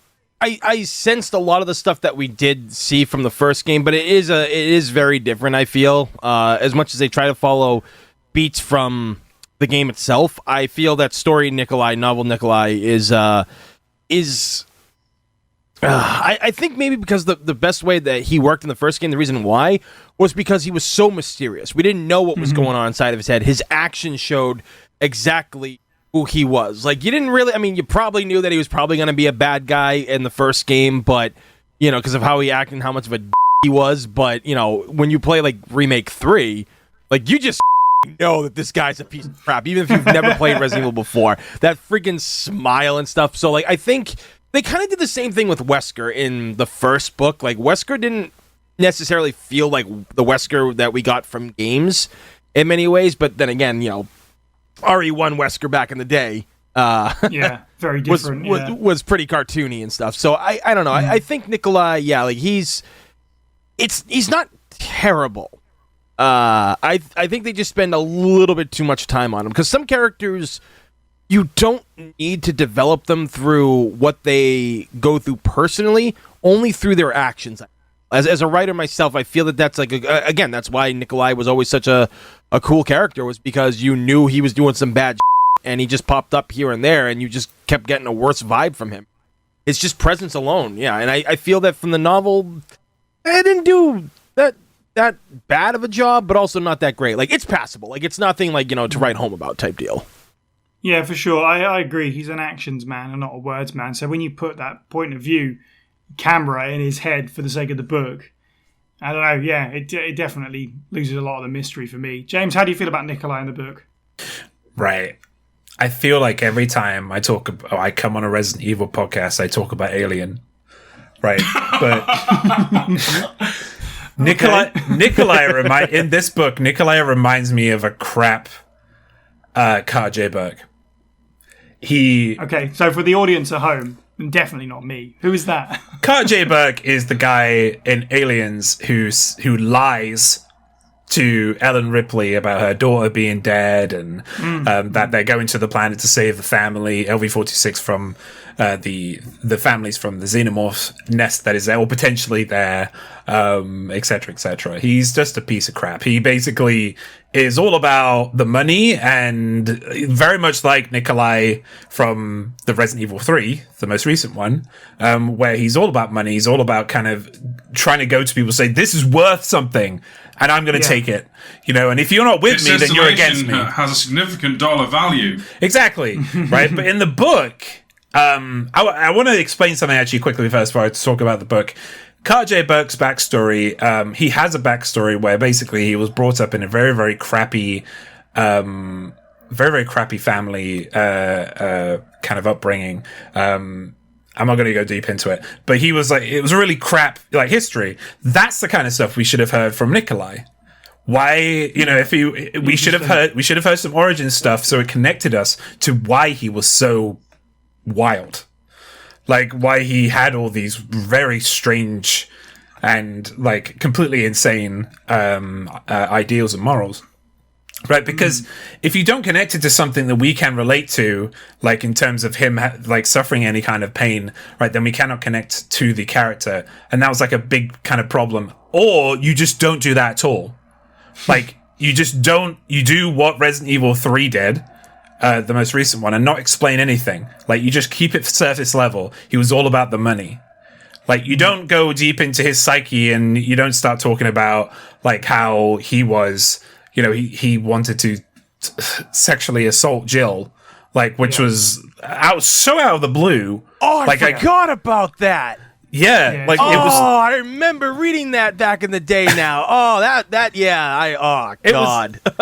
I sensed a lot of the stuff that we did see from the first game, but it is very different, I feel. As much as they try to follow beats from the game itself, I feel that story Nikolai, novel Nikolai, is I think maybe because the best way that he worked in the first game, the reason why, was because he was so mysterious. We didn't know what was going on inside of his head. His actions showed exactly who he was. Like, you didn't really, I mean, you probably knew that he was probably going to be a bad guy in the first game, but, you know, because of how he acted and how much of a he was, but, you know, when you play, like, Remake 3, like, you just know that this guy's a piece of crap, even if you've never played Resident Evil before. That freaking smile and stuff. So, like, I think they kind of did the same thing with Wesker in the first book. Like, Wesker didn't necessarily feel like the Wesker that we got from games in many ways, but then again, you know, RE1 Wesker back in the day yeah, very different. Was pretty cartoony and stuff. So I don't know. I think Nikolai, yeah, like he's not terrible. I think they just spend a little bit too much time on him, because some characters you don't need to develop them through what they go through personally, only through their actions. As a writer myself, I feel that that's like again, that's why Nikolai was always such a cool character, was because you knew he was doing some bad shit, and he just popped up here and there, and you just kept getting a worse vibe from him. It's just presence alone, yeah. And I feel that from the novel, I didn't do that bad of a job, but also not that great. Like, it's passable. Like, it's nothing like, you know, to write home about type deal. Yeah, for sure. I agree. He's an actions man and not a words man. So when you put that point of view camera in his head for the sake of the book, I don't know. Yeah, it definitely loses a lot of the mystery for me. James, how do you feel about Nikolai in the book? Right. I feel like every time I come on a Resident Evil podcast, I talk about Alien. Right. But Nikolai in this book, Nikolai reminds me of a crap Carl J. Burke. Okay, so for the audience at home, definitely not me. Who is that? Carl J. Burke is the guy in Aliens who lies to Ellen Ripley about her daughter being dead, and that they're going to the planet to save the family, LV-46, from the families from the xenomorph nest that is there, or potentially there, etc., etc. He's just a piece of crap. He basically is all about the money, and very much like Nikolai from the Resident Evil 3, the most recent one, where he's all about money. He's all about kind of trying to go to people and say, this is worth something, and I'm going to take it. You know, and if you're not with me, then you're against me. Has a significant dollar value. Exactly, right? But in the book, I want to explain something actually quickly first before I talk about the book. Carl J. Burke's backstory, he has a backstory where basically he was brought up in a very, very crappy family kind of upbringing. I'm not going to go deep into it, but he was like, it was a really crap like history. That's the kind of stuff we should have heard from Nikolai. Why, you know, we should have heard some origin stuff, so it connected us to why he was so wild. Like, why he had all these very strange and, like, completely insane ideals and morals. Right? Because if you don't connect it to something that we can relate to, like, in terms of him, like, suffering any kind of pain, right, then we cannot connect to the character. And that was, like, a big kind of problem. Or you just don't do that at all. Like, you do what Resident Evil 3 did, the most recent one, and not explain anything. Like, you just keep it surface level. He was all about the money. Like, you don't go deep into his psyche, and you don't start talking about, like, how he was, you know, he wanted to sexually assault Jill, like, which was so out of the blue, Oh, I Like, forgot about that. Yeah, like Oh, it was. I remember reading that back in the day. Now, God.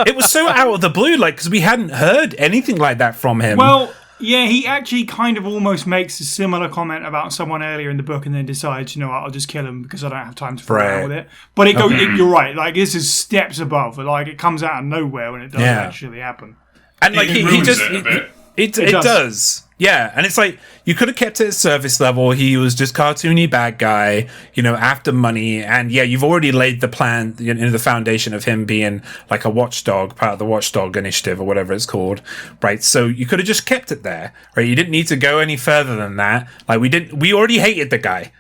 It was so out of the blue, like because we hadn't heard anything like that from him. Well, yeah, he actually kind of almost makes a similar comment about someone earlier in the book, and then decides, you know what, I'll just kill him because I don't have time to fool around with it. But it goes. You're right. Like this is steps above. Like it comes out of nowhere when it does actually happen. And like he ruins just it a bit. it does. Yeah, and it's like you could have kept it at surface level. He was just cartoony bad guy, you know, after money, and yeah, you've already laid the plan, you know, the foundation of him being like a watchdog, part of the Watchdog Initiative or whatever it's called, right? So you could have just kept it there, right? You didn't need to go any further than that. Like we already hated the guy.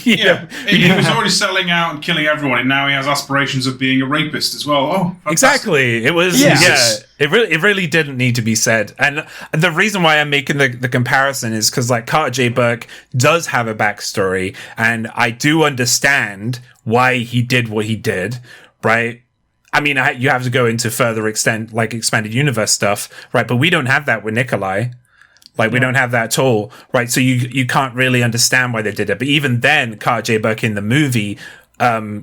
He was already selling out and killing everyone, and now he has aspirations of being a rapist as well. Oh, fantastic. Exactly. It was it really didn't need to be said. And the reason why I'm making the comparison is because like Carter J. Burke does have a backstory, and I do understand why he did what he did, right? I mean, you have to go into further extent, like expanded universe stuff, right? But we don't have that with Nikolai. Like, we don't have that at all, right? So you can't really understand why they did it. But even then, Carter J. Burke in the movie,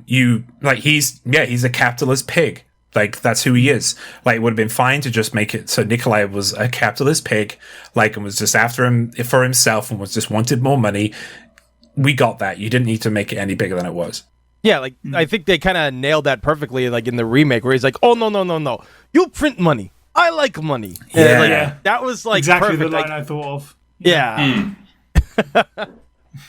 he's a capitalist pig. Like, that's who he is. Like, it would have been fine to just make it so Nikolai was a capitalist pig, like, and was just after him for himself and was just wanted more money. We got that. You didn't need to make it any bigger than it was. Yeah, like, I think they kind of nailed that perfectly, like, in the remake, where he's like, oh, no. You print money. I like money. Yeah. That was like exactly perfect. the line I thought of. Yeah.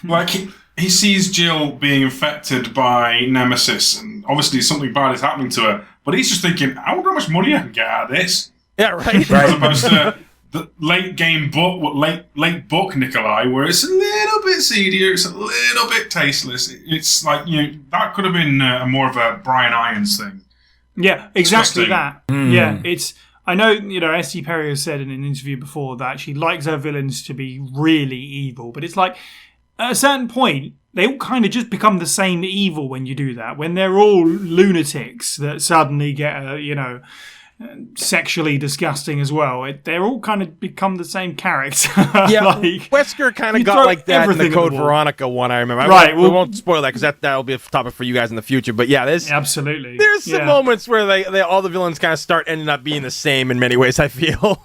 Like he sees Jill being infected by Nemesis, and obviously something bad is happening to her. But he's just thinking, I wonder how much money I can get out of this. Yeah, right. As opposed to the late book Nikolai, where it's a little bit seedier, it's a little bit tasteless. It's like, you know, that could have been more of a Brian Irons thing. Yeah, exactly Disgusting. that. Yeah, it's. I know, you know, S.T. Perry has said in an interview before that she likes her villains to be really evil, but it's like, at a certain point, they all kind of just become the same evil when you do that. When they're all lunatics that suddenly get, sexually disgusting as well. They're all kind of become the same character. Yeah, like, Wesker kind you of got throw like that in the everything at Code the wall. Veronica one, I remember. Right, We won't spoil that, because that'll be a topic for you guys in the future. But yeah, absolutely. there's some moments where they all the villains kind of start ending up being the same in many ways, I feel.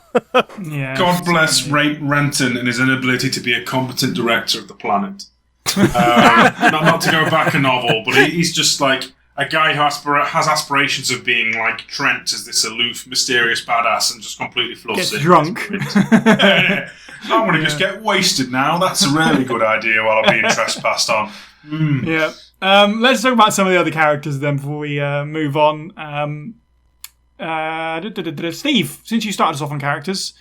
Yeah. God bless Ray Renton and his inability to be a competent director of the planet. Not to go back a novel, but he's just like a guy who has aspirations of being like Trent as this aloof, mysterious badass, and just completely fluffs Gets it. drunk. I'm going to just get wasted now. That's a really good idea while I'm being trespassed on. Yeah. Let's talk about some of the other characters then before we move on. Steve, since you started us off on characters,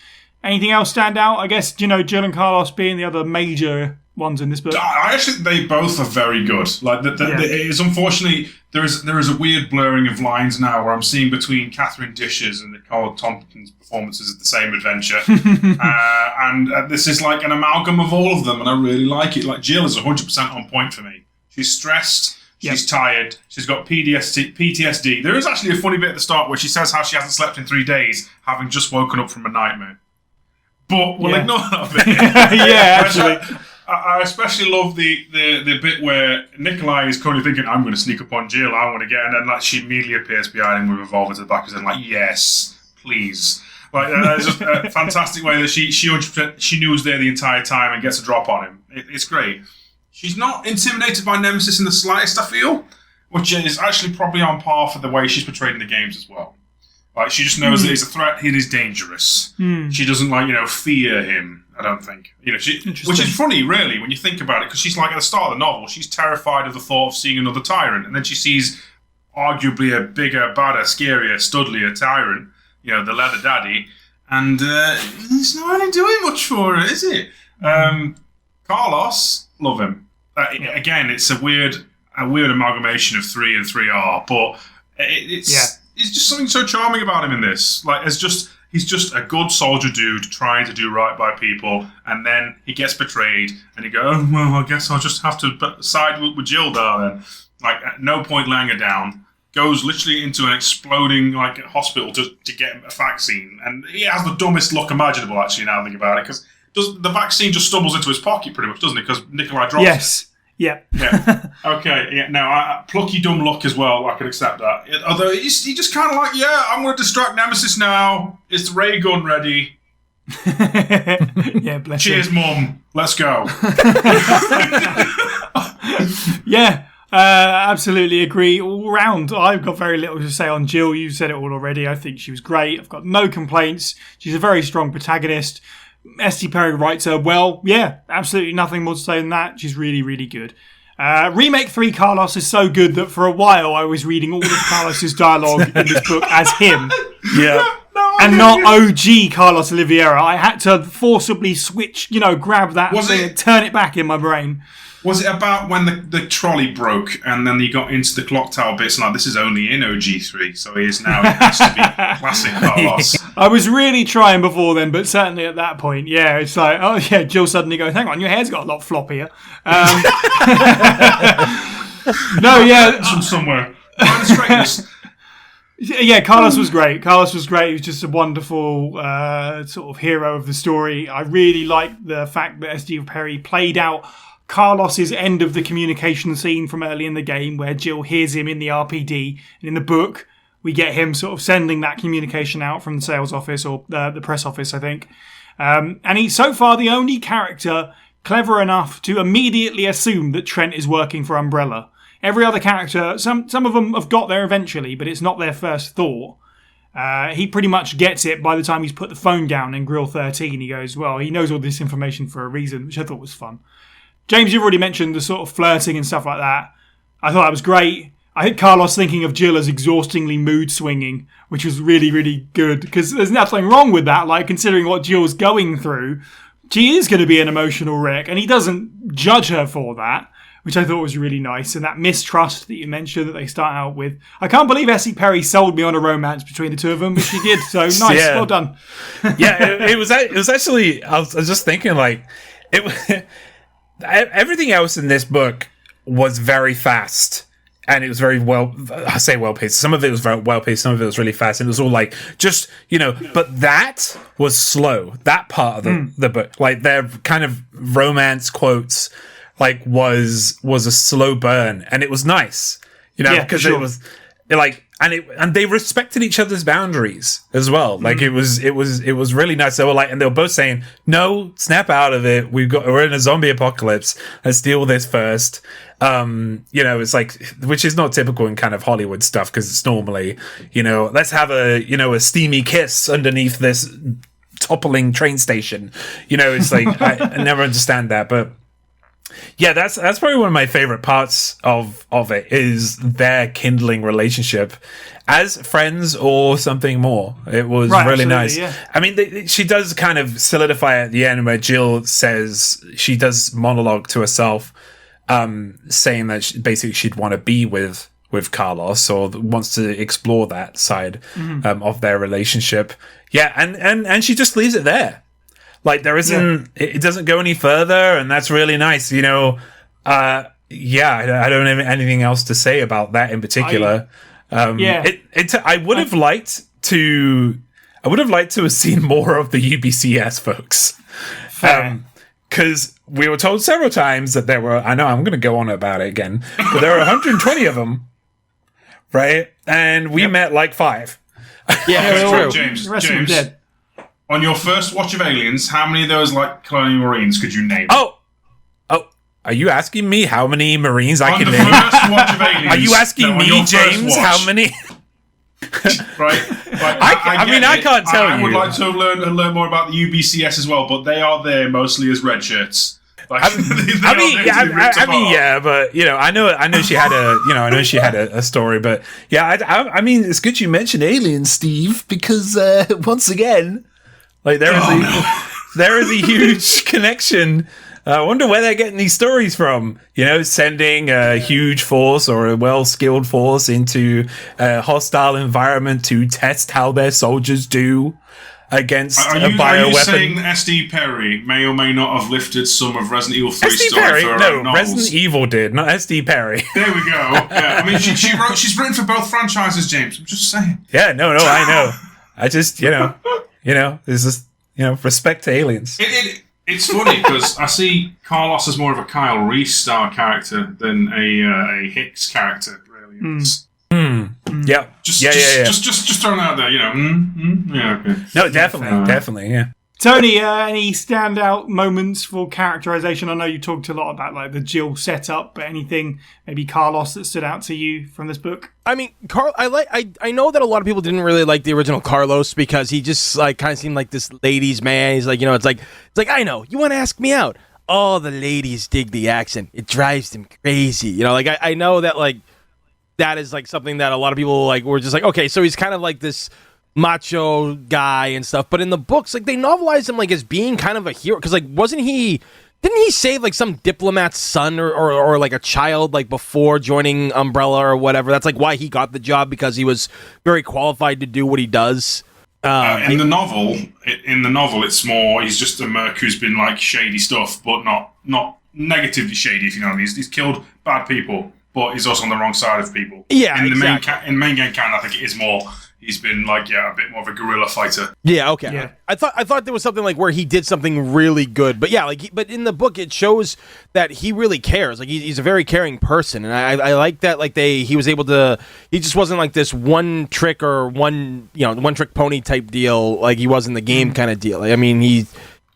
anything else stand out? I guess, you know, Jill and Carlos being the other major ones in this book. I actually think they both are very good. Like, it is unfortunately there is a weird blurring of lines now where I'm seeing between Catherine Dishes and Nicole Tompkins' performances of the same adventure, and this is like an amalgam of all of them, and I really like it. Like, Jill is 100% on point for me. She's stressed. She's tired. She's got PTSD. There is actually a funny bit at the start where she says how she hasn't slept in 3 days, having just woken up from a nightmare. But we'll ignore that bit. Yeah, actually. I especially love the bit where Nikolai is currently thinking, I'm going to sneak up on Jill, I want to get, and then like she immediately appears behind him with a revolver to the back of his head, like, yes, please. Like, it's just a fantastic way that she knew was there the entire time and gets a drop on him. It's great. She's not intimidated by Nemesis in the slightest, I feel, which is actually probably on par for the way she's portrayed in the games as well. Like, she just knows that he's a threat, he is dangerous. She doesn't, fear him, I don't think. Which is funny, really, when you think about it, because she's like, at the start of the novel, she's terrified of the thought of seeing another tyrant, and then she sees arguably a bigger, badder, scarier, studlier tyrant, the leather daddy, and it's not really doing much for her, is it? Carlos, love him. Again, it's a weird amalgamation of 3 and 3R, but it's just something so charming about him in this. Like, he's just a good soldier dude trying to do right by people, and then he gets betrayed, and he goes, oh, well, I guess I'll just have to side with Jill, darling. Like, at no point laying her down, goes literally into an exploding hospital to get a vaccine, and he has the dumbest look imaginable, actually, now I think about it, because the vaccine just stumbles into his pocket pretty much, doesn't it? Because Nikolai drops it. Yes. Yeah. Okay. Yeah. No, plucky dumb luck as well. I can accept that. Although he just kind of like, I'm going to distract Nemesis now. Is the ray gun ready? Yeah. Bless Cheers, him. Mum. Let's go. Yeah. Absolutely agree all round. I've got very little to say on Jill. You've said it all already. I think she was great. I've got no complaints. She's a very strong protagonist. S.D. Perry writes her well. Yeah, absolutely nothing more to say than that. She's really, really good. Remake 3 Carlos is so good that for a while I was reading all of Carlos's dialogue in this book as him. Yeah. And not OG Carlos Oliveira. I had to forcibly switch, grab that thing and turn it back in my brain. Was it about when the trolley broke and then he got into the clock tower bits and like, this is only in OG3, so he has to be classic Carlos. I was really trying before then, but certainly at that point, yeah, it's like, oh yeah, Jill suddenly goes, hang on, your hair's got a lot floppier. No, yeah. From somewhere. Find the straightness. Yeah, Carlos was great. Carlos was great. He was just a wonderful sort of hero of the story. I really liked the fact that S.D. Perry played out Carlos's end of the communication scene from early in the game where Jill hears him in the RPD. And in the book, we get him sort of sending that communication out from the sales office or the press office, I think. And he's so far the only character clever enough to immediately assume that Trent is working for Umbrella. Every other character, some of them have got there eventually, but it's not their first thought. He pretty much gets it by the time he's put the phone down in Grill 13. He goes, well, he knows all this information for a reason, which I thought was fun. James, you've already mentioned the sort of flirting and stuff like that. I thought that was great. I think Carlos thinking of Jill as exhaustingly mood swinging, which was really, really good, because there's nothing wrong with that. Like, considering what Jill's going through, she is going to be an emotional wreck, and he doesn't judge her for that, which I thought was really nice. And that mistrust that you mentioned that they start out with. I can't believe S.E. Perry sold me on a romance between the two of them, but she did. So nice, Yeah. well done. Yeah, it was actually, I was just thinking, like, everything else in this book was very fast. And it was very well paced. Some of it was very well paced, some of it was really fast. And it was all like, just, but that was slow. That part of the book, like their kind of romance quotes, like was a slow burn. And it was nice, because it was like, and they respected each other's boundaries as well. Like it was really nice. They were like, and they were both saying, no, snap out of it. We're in a zombie apocalypse. Let's deal with this first. It's like, which is not typical in kind of Hollywood stuff, because it's normally, let's have a steamy kiss underneath this toppling train station. It's like, I never understand that, but yeah, that's probably one of my favorite parts of it, is their kindling relationship as friends or something more. It was really nice. Yeah. I mean, she does kind of solidify at the end where Jill says, she does monologue to herself, saying that basically she'd want to be with Carlos, or wants to explore that side of their relationship. Yeah, and she just leaves it there. Like there isn't, it doesn't go any further, and that's really nice. I don't have anything else to say about that in particular. I would have liked to have seen more of the UBCS folks. Because we were told several times that there were, I know I'm going to go on about it again, but there were 120 of them, right? And we met like 5. Yeah, James. On your first watch of Aliens, how many of those like Colonial Marines could you name? Oh, are you asking me how many Marines I can name? On the first watch of Aliens. Are you asking me, James, how many? Right. I can't tell you. I would like to learn more about the UBCS as well, but they are there mostly as red shirts. Like, but I know she had a story, but yeah, I mean, it's good you mentioned Aliens, Steve, because once again, like there is a huge connection. I wonder where they're getting these stories from. Sending a huge force or a well-skilled force into a hostile environment to test how their soldiers do against a bioweapon. Are you saying S.D. Perry may or may not have lifted some of Resident Evil 3 story Perry? For No, novels? Resident Evil did, not S.D. Perry. There we go. Yeah, I mean, she's written for both franchises, James. I'm just saying. Yeah, no, I know. I just, there's just, respect to Aliens. It's funny because I see Carlos as more of a Kyle Reese style character than a Hicks character. Really, Yeah. Just throwing it out there, yeah. Okay. No, definitely, yeah. Tony, any standout moments for characterization? I know you talked a lot about like the Jill setup, but anything maybe Carlos that stood out to you from this book? I mean, I know that a lot of people didn't really like the original Carlos because he just like kind of seemed like this ladies' man. He's like, it's like I know you want to ask me out. All the ladies dig the accent. It drives them crazy. I know that like that is like something that a lot of people like were just like, okay, so he's kind of like this macho guy and stuff, but in the books, like they novelized him like as being kind of a hero because like didn't he save like some diplomat's son or like a child like before joining Umbrella or whatever? That's like why he got the job, because he was very qualified to do what he does. In the novel, it's more he's just a merc who's been like shady stuff, but not negatively shady. If you know what I mean. He's killed bad people, but he's also on the wrong side of people. Yeah, in exactly. In the main game canon, I think it is more. He's been like a bit more of a guerrilla fighter. Yeah, okay. Yeah. I thought there was something like where he did something really good, but yeah, but in the book it shows that he really cares. Like he's a very caring person, and I like that. Like he was able to. He just wasn't like this one trick or one trick pony type deal like he was in the game kind of deal. Like, I mean, he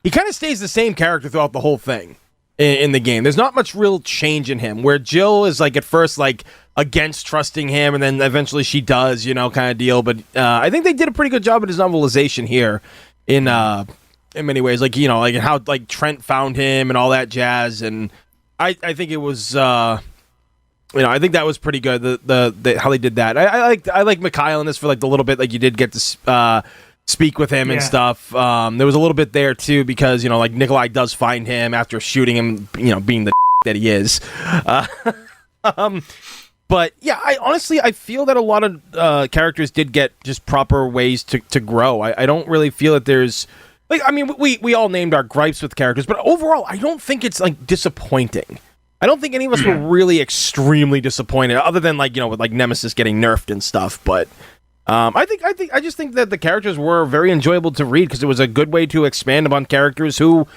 kind of stays the same character throughout the whole thing in the game. There's not much real change in him. Where Jill is like at first like against trusting him, and then eventually she does, kind of deal. But I think they did a pretty good job at his novelization here, in many ways. Like like how like Trent found him and all that jazz. And I think it was I think that was pretty good. The how they did that. I like Mikhail in this for like the little bit like you did get to speak with him and stuff. There was a little bit there too because like Nikolai does find him after shooting him, being the that he is. But yeah, I feel that a lot of characters did get just proper ways to grow. I don't really feel that there's like, I mean, we all named our gripes with characters, but overall, I don't think it's like disappointing. I don't think any of us were really extremely disappointed, other than like with like Nemesis getting nerfed and stuff. But I just think that the characters were very enjoyable to read because it was a good way to expand upon characters who,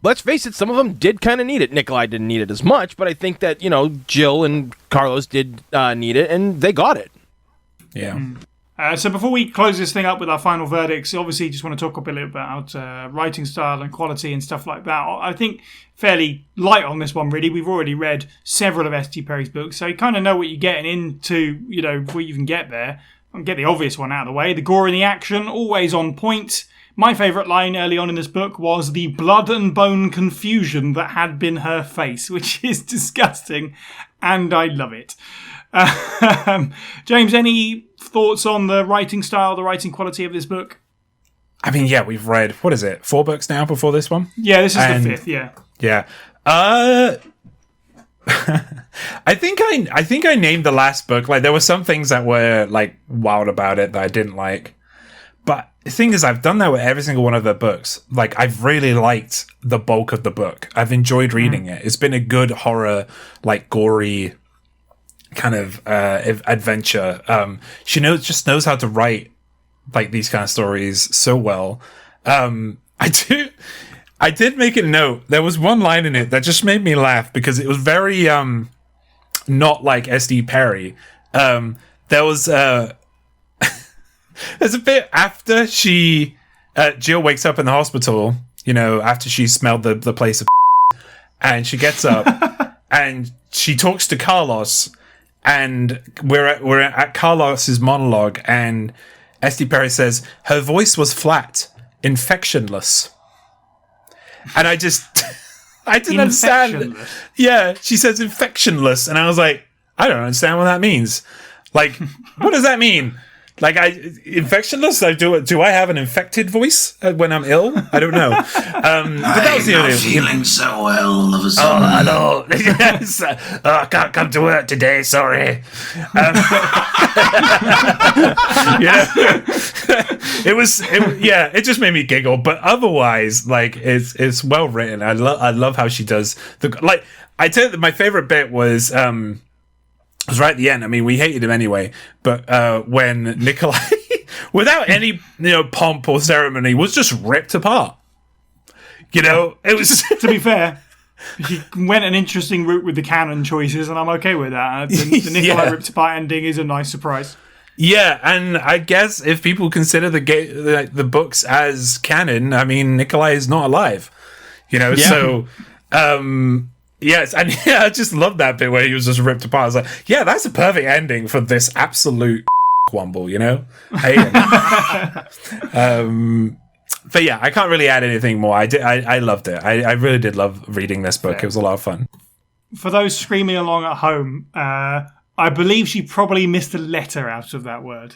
let's face it, some of them did kind of need it. Nikolai didn't need it as much, but I think that, Jill and Carlos did need it, and they got it. Yeah. So before we close this thing up with our final verdicts, obviously just want to talk a bit about writing style and quality and stuff like that. I think fairly light on this one, really. We've already read several of S.T. Perry's books, so you kind of know what you're getting into, before you even get there. I'll get the obvious one out of the way. The gore and the action, always on point. My favourite line early on in this book was the blood and bone confusion that had been her face, which is disgusting, and I love it. James, any thoughts on the writing style, the writing quality of this book? I mean, yeah, we've read, 4 books now before this one? Yeah, this is the 5th, yeah. Yeah. I think I named the last book. Like, there were some things that were, like, wild about it that I didn't like. But the thing is, I've done that with every single one of the books. Like, I've really liked the bulk of the book. I've enjoyed reading it. It's been a good horror, like, gory kind of adventure. She knows how to write, like, these kind of stories so well. I did make a note. There was one line in it that just made me laugh because it was very not like S.D. Perry. There was there's a bit after Jill wakes up in the hospital, after she smelled the place of and she gets up and she talks to Carlos, and we're at Carlos's monologue, and S.D. Perry says her voice was flat, infectionless. And I didn't understand. Yeah, she says infectionless, and I was like, I don't understand what that means. Like, what does that mean? Like, infectionless? Do I have an infected voice when I'm ill? I don't know. But that was the only feeling so well all of a sudden. Oh, hello. Yes. I can't come to work today. Sorry. It just made me giggle. But otherwise, like, it's well written. I love how she does I tell you, my favorite bit was right at the end. I mean, we hated him anyway, but when Nikolai, without any pomp or ceremony, was just ripped apart. You know, it was. To be fair, he went an interesting route with the canon choices, and I'm okay with that. The Nikolai ripped apart ending is a nice surprise. Yeah, and I guess if people consider the books as canon, I mean, Nikolai is not alive. You know, so yes, and I just love that bit where he was just ripped apart. I was like, yeah, that's a perfect ending for this absolute wumble, you know? But yeah, I can't really add anything more. I loved it. I really did love reading this book. It was a lot of fun. For those screaming along at home, I believe she probably missed a letter out of that word.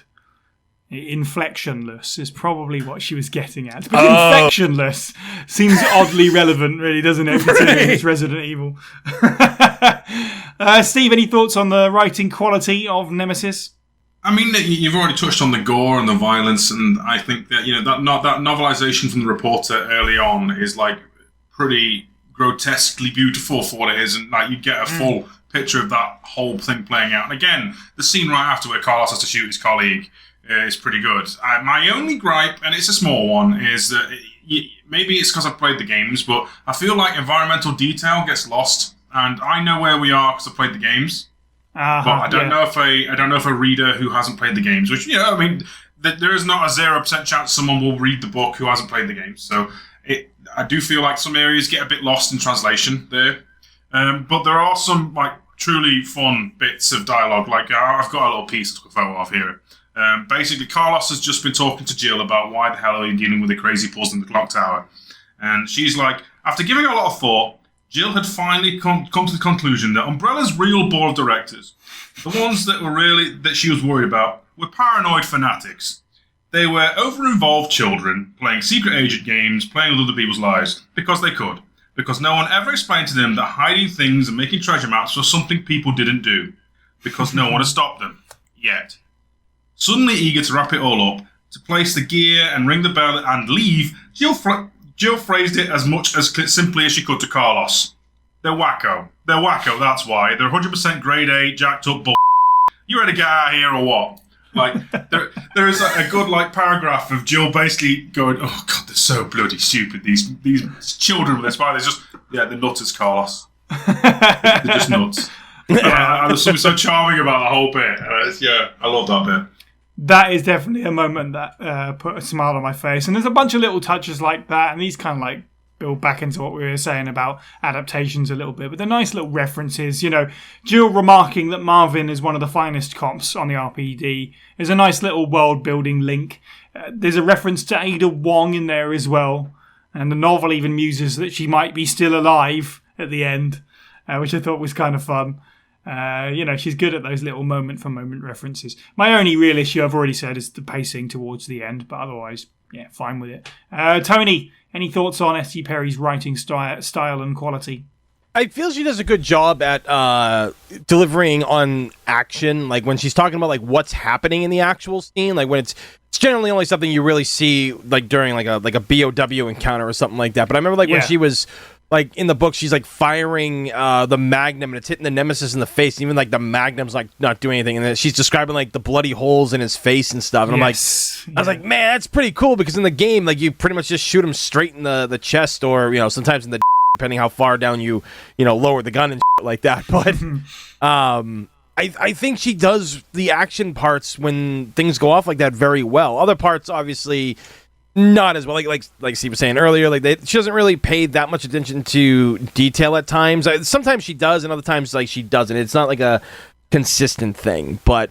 Inflectionless is probably what she was getting at. But infectionless seems oddly relevant, really, doesn't it? Considering it's Resident Evil. Steve, any thoughts on the writing quality of Nemesis? I mean, you've already touched on the gore and the violence, and I think that that novelization from the reporter early on is like pretty grotesquely beautiful for what it is, and like you get a full picture of that whole thing playing out. And again, the scene right after where Carlos has to shoot his colleague is pretty good. My only gripe, and it's a small one, is that maybe it's because I've played the games, but I feel like environmental detail gets lost, and I know where we are because I've played the games. But I don't know if a reader who hasn't played the games, which I mean, there is not a 0% chance someone will read the book who hasn't played the games. So I do feel like some areas get a bit lost in translation there. But there are some like truly fun bits of dialogue. Like I've got a little piece I took a photo of here. Basically, Carlos has just been talking to Jill about why the hell are you dealing with the crazy pulls in the clock tower, and she's like, after giving a lot of thought, Jill had finally come to the conclusion that Umbrella's real board of directors, the ones that she was worried about, were paranoid fanatics. They were over-involved children playing secret agent games, playing with other people's lives because they could. Because no one ever explained to them that hiding things and making treasure maps was something people didn't do. Because no one had stopped them. Yet. Suddenly eager to wrap it all up, to place the gear and ring the bell and leave, Jill phrased it as much as simply as she could to Carlos. They're wacko. They're wacko, that's why. They're 100% grade A, jacked up bull. You ready to get out of here or what? Like, there is a good paragraph of Jill basically going, oh god, they're so bloody stupid, these children with their spiders. They're nutters, Carlos. They're just nuts. There's something so charming about the whole bit. I love that bit. That is definitely a moment that put a smile on my face. And there's a bunch of little touches like that, and these kind of build back into what we were saying about adaptations a little bit. But they're nice little references. Jill remarking that Marvin is one of the finest cops on the RPD is a nice little world-building link. There's a reference to Ada Wong in there as well. And the novel even muses that she might be still alive at the end, which I thought was kind of fun. She's good at those little moment-for-moment references. My only real issue, I've already said, is the pacing towards the end, but otherwise, fine with it. Tony, any thoughts on S.G. Perry's writing style and quality? I feel she does a good job at delivering on action, like when she's talking about what's happening in the actual scene, when it's generally only something you really see during a BOW encounter or something like that. But I remember when she was in the book, she's firing the Magnum and it's hitting the Nemesis in the face. And even the Magnum's not doing anything, and then she's describing the bloody holes in his face and stuff. And I was like, man, that's pretty cool, because in the game, you pretty much just shoot him straight in the chest, or sometimes in the depending how far down you lower the gun and like that. But I think she does the action parts when things go off like that very well. Other parts, obviously, not as well. Like Steve was saying earlier, she doesn't really pay that much attention to detail at times. Sometimes she does, and other times she doesn't. It's not a consistent thing. But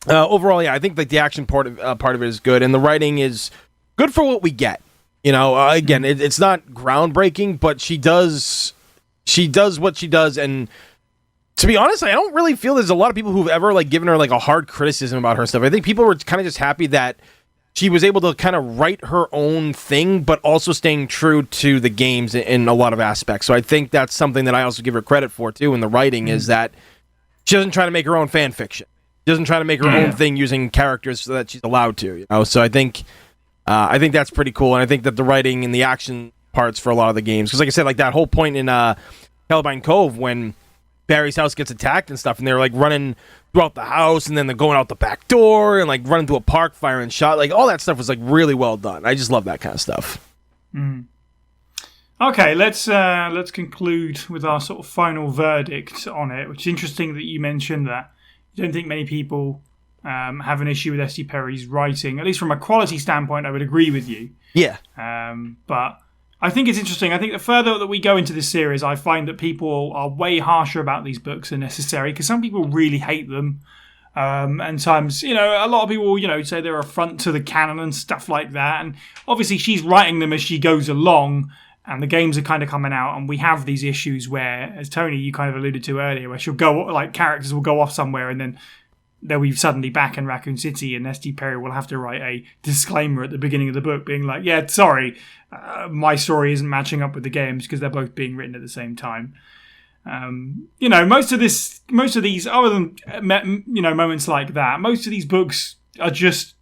overall, I think the action part of it is good, and the writing is good for what we get. Again, it's not groundbreaking, but she does what she does, and to be honest, I don't really feel there's a lot of people who've ever given her a hard criticism about her stuff. I think people were kind of just happy that she was able to kind of write her own thing, but also staying true to the games in a lot of aspects. So I think that's something that I also give her credit for too in the writing, is that she doesn't try to make her own fan fiction. She doesn't try to make her own thing using characters so that she's allowed to. So I think that's pretty cool, and I think that the writing and the action parts for a lot of the games, because like I said, that whole point in Calabaine Cove when Barry's house gets attacked and stuff, and they're running throughout the house, and then they're going out the back door and running through a park, firing shot, all that stuff was really well done. I just love that kind of stuff. Okay, let's conclude with our sort of final verdict on it, which is interesting that you mentioned that you don't think many people have an issue with S.D. Perry's writing. At least from a quality standpoint, I would agree with you. Yeah. But I think it's interesting. I think the further that we go into this series, I find that people are way harsher about these books than necessary, because some people really hate them. And times, a lot of people, say they're a affront to the canon and stuff like that. And obviously she's writing them as she goes along, and the games are kind of coming out, and we have these issues where, as Tony, you kind of alluded to earlier, where she'll go, like, characters will go off somewhere and then they'll be suddenly back in Raccoon City, and S.D. Perry will have to write a disclaimer at the beginning of the book being like, yeah, sorry, my story isn't matching up with the games because they're both being written at the same time. Most of these, other than, moments like that, most of these books are just,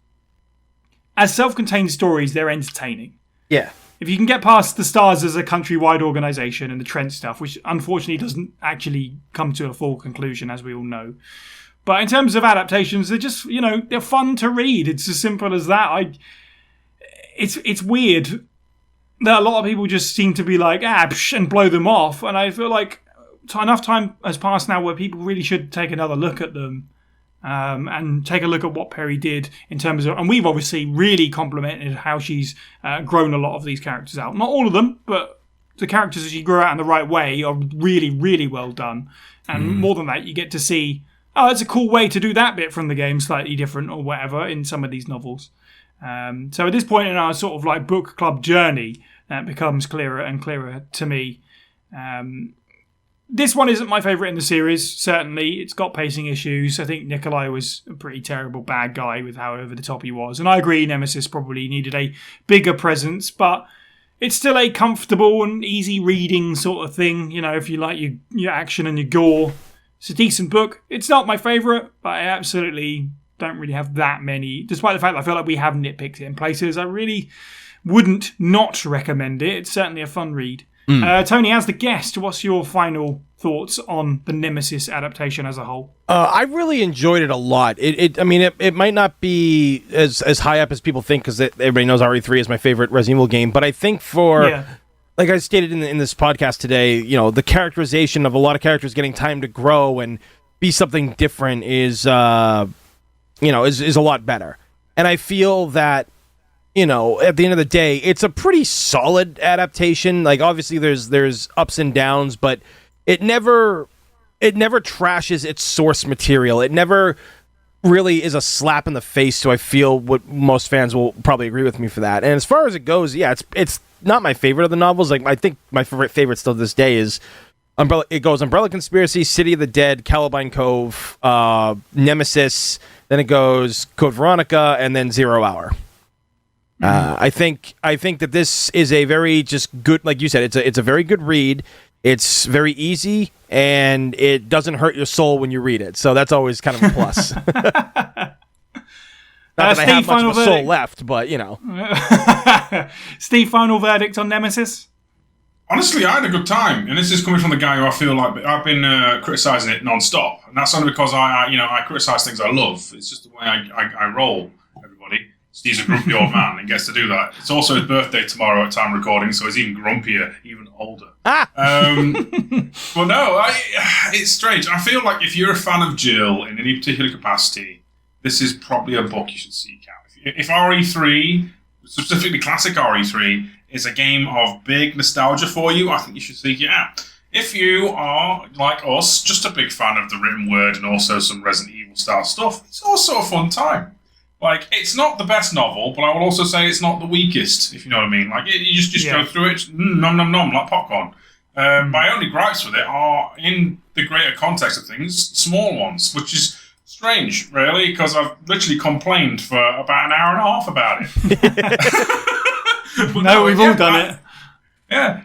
as self-contained stories, they're entertaining. Yeah. If you can get past the Stars as a countrywide organisation and the Trent stuff, which unfortunately doesn't actually come to a full conclusion, as we all know. But in terms of adaptations, they're just, they're fun to read. It's as simple as that. It's weird that a lot of people just seem to be like, and blow them off. And I feel like enough time has passed now where people really should take another look at them. And take a look at what Perry did in terms of, and we've obviously really complimented how she's grown a lot of these characters out. Not all of them, but the characters that she grew out in the right way are really, really well done. And more than that, you get to see, it's a cool way to do that bit from the game, slightly different or whatever in some of these novels. So at this point in our sort of like book club journey, that becomes clearer and clearer to me. This one isn't my favourite in the series, certainly. It's got pacing issues. I think Nikolai was a pretty terrible bad guy with how over the top he was. And I agree Nemesis probably needed a bigger presence, but it's still a comfortable and easy reading sort of thing. If you like your action and your gore. It's a decent book. It's not my favourite, but I absolutely don't really have that many. Despite the fact that I feel like we have nitpicked it in places, I really wouldn't not recommend it. It's certainly a fun read. Tony, as the guest, what's your final thoughts on the Nemesis adaptation as a whole? I really enjoyed it a lot. It might not be as high up as people think, because everybody knows RE3 is my favorite Resident Evil game, but I think like I stated in this podcast today, the characterization of a lot of characters getting time to grow and be something different is a lot better. And I feel that, at the end of the day, it's a pretty solid adaptation. Like, obviously there's ups and downs, but it never trashes its source material. It never really is a slap in the face, so I feel what most fans will probably agree with me for that. And as far as it goes, yeah, it's not my favorite of the novels. Like, I think my favorite still to this day is Umbrella. It goes Umbrella Conspiracy, City of the Dead, Caliban Cove, Nemesis, then it goes Code Veronica, and then 0 Hour. I think that this is a very just good, like you said, it's a very good read. It's very easy, and it doesn't hurt your soul when you read it. So that's always kind of a plus. Not that I have much of a soul left, but Steve, final verdict on Nemesis? Honestly, I had a good time, and this is coming from the guy who I feel like I've been criticising it non-stop, and that's only because I criticise things I love. It's just the way I roll. Everybody, Steve's a grumpy old man and gets to do that. It's also his birthday tomorrow at time recording, so he's even grumpier, even older. But no, it's strange. I feel like if you're a fan of Jill in any particular capacity, this is probably a book you should seek out. If RE3, specifically classic RE3, is a game of big nostalgia for you, I think you should seek it out. If you are, like us, just a big fan of the written word and also some Resident Evil style stuff, it's also a fun time. Like, it's not the best novel, but I will also say it's not the weakest, if you know what I mean. Like, you just go through it, nom nom nom, like popcorn. My only gripes with it are, in the greater context of things, small ones, which is strange, really, because I've literally complained for about an hour and a half about it. No, we've all done it. Yeah,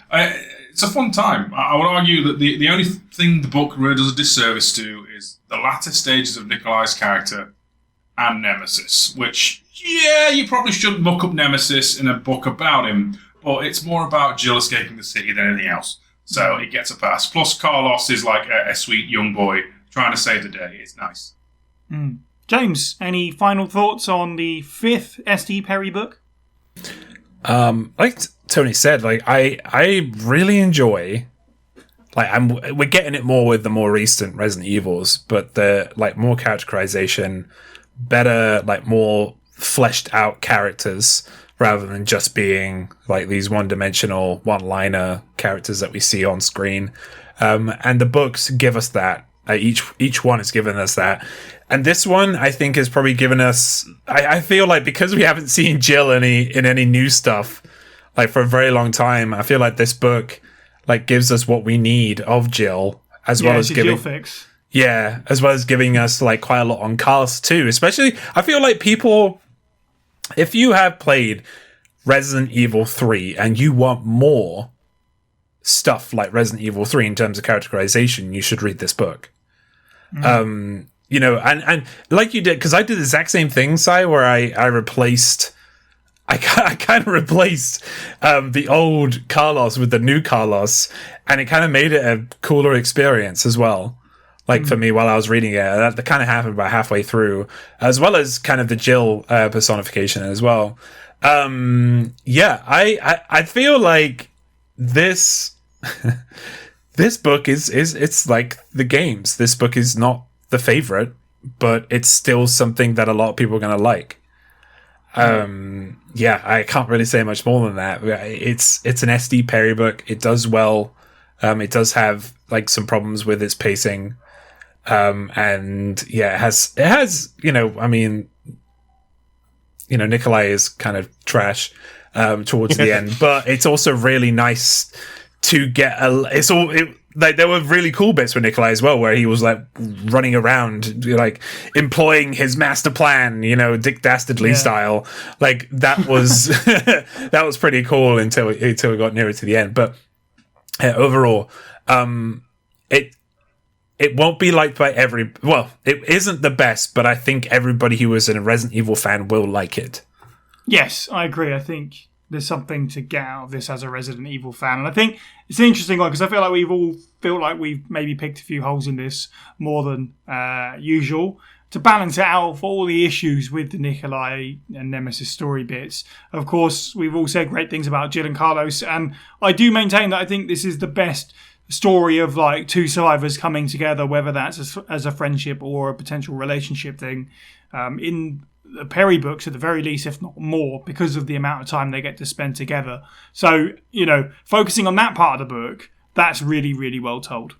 it's a fun time. I would argue that the only thing the book really does a disservice to is the latter stages of Nikolai's character and Nemesis, which, you probably shouldn't look up Nemesis in a book about him, but it's more about Jill escaping the city than anything else. So it gets a pass. Plus, Carlos is like a sweet young boy trying to save the day. It's nice. James, any final thoughts on the 5th S.D. Perry book? Like Tony said, like I really enjoy. Like we're getting it more with the more recent Resident Evils, but the like more characterization, better, like more fleshed out characters rather than just being like these one-dimensional, one-liner characters that we see on screen. And the books give us that. Each one has given us that. And this one, I think, has probably given us... I feel like because we haven't seen Jill in any new stuff like for a very long time, I feel like this book like gives us what we need of Jill, as well as giving... Jill fix. Yeah, as well as giving us like quite a lot on Carlos too. Especially, I feel like people... If you have played Resident Evil 3 and you want more stuff like Resident Evil 3 in terms of characterization, you should read this book. You know, and like you did, because I did the exact same thing, Si, where I replaced... I kind of replaced the old Carlos with the new Carlos, and it kind of made it a cooler experience as well. Like for me, while I was reading it, that kind of happened about halfway through, as well as kind of the Jill personification as well. Yeah, I feel like this this book is it's like the games. This book is not the favorite, but it's still something that a lot of people are going to like. Yeah, I can't really say much more than that. It's an SD Perry book. It does well. It does have like some problems with its pacing. And yeah, it has, you know, I mean, you know, Nikolai is kind of trash, towards the end, but it's also really nice to get like there were really cool bits with Nikolai as well, where he was like running around, like employing his master plan, you know, Dick Dastardly style. Like that was that was pretty cool until we got nearer to the end. But overall, it won't be liked by it isn't the best, but I think everybody who is a Resident Evil fan will like it. Yes, I agree. I think there's something to get out of this as a Resident Evil fan. And I think it's an interesting one because I feel like we've all felt like we've maybe picked a few holes in this more than usual to balance it out for all the issues with the Nikolai and Nemesis story bits. Of course, we've all said great things about Jill and Carlos, and I do maintain that I think this is the best story of like two survivors coming together, whether that's as a friendship or a potential relationship thing, in the Perry books at the very least, if not more, because of the amount of time they get to spend together. So, you know, focusing on that part of the book, that's really, really well told.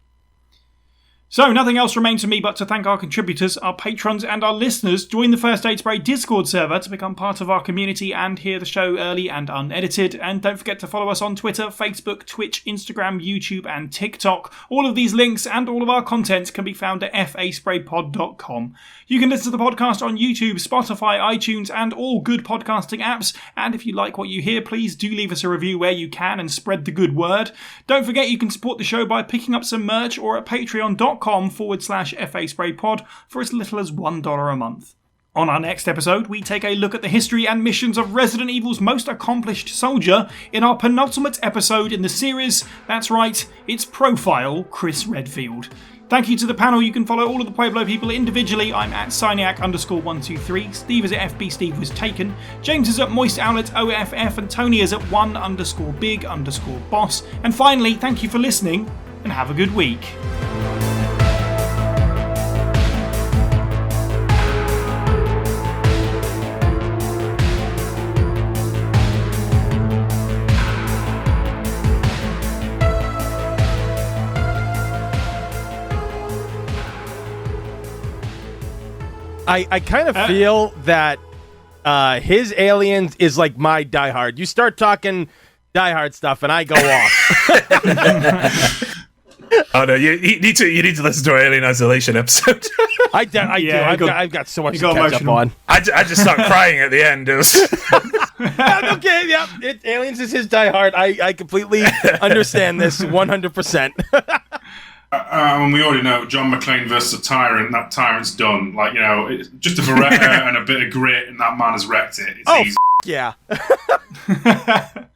So, nothing else remains for me but to thank our contributors, our patrons, and our listeners. Join the First Aid Spray Discord server to become part of our community and hear the show early and unedited. And don't forget to follow us on Twitter, Facebook, Twitch, Instagram, YouTube, and TikTok. All of these links and all of our content can be found at faspraypod.com. You can listen to the podcast on YouTube, Spotify, iTunes, and all good podcasting apps. And if you like what you hear, please do leave us a review where you can and spread the good word. Don't forget you can support the show by picking up some merch or at patreon.com/FASprayPod for as little as $1 a month. On our next episode, we take a look at the history and missions of Resident Evil's most accomplished soldier in our penultimate episode in the series. That's right, it's Profile Chris Redfield. Thank you to the panel. You can follow all of the Pueblo people individually. I'm at Cyniac_123. Steve is at FB Steve Was Taken. James is at Moist Owlet OFF. And Tony is at _big_boss. And finally, thank you for listening and have a good week. I kind of feel that his Aliens is like my Die Hard. You start talking Die Hard stuff, and I go off. Oh no, you need to listen to our Alien Isolation episode. I do. I've got so much to catch up on. I just started crying at the end. It was okay, yeah. Aliens is his Die Hard. I completely understand this 100%. We already know John McClane versus a Tyrant. That Tyrant's done. Like, you know, it's just a Beretta and a bit of grit, and that man has wrecked it. It's easy. Yeah.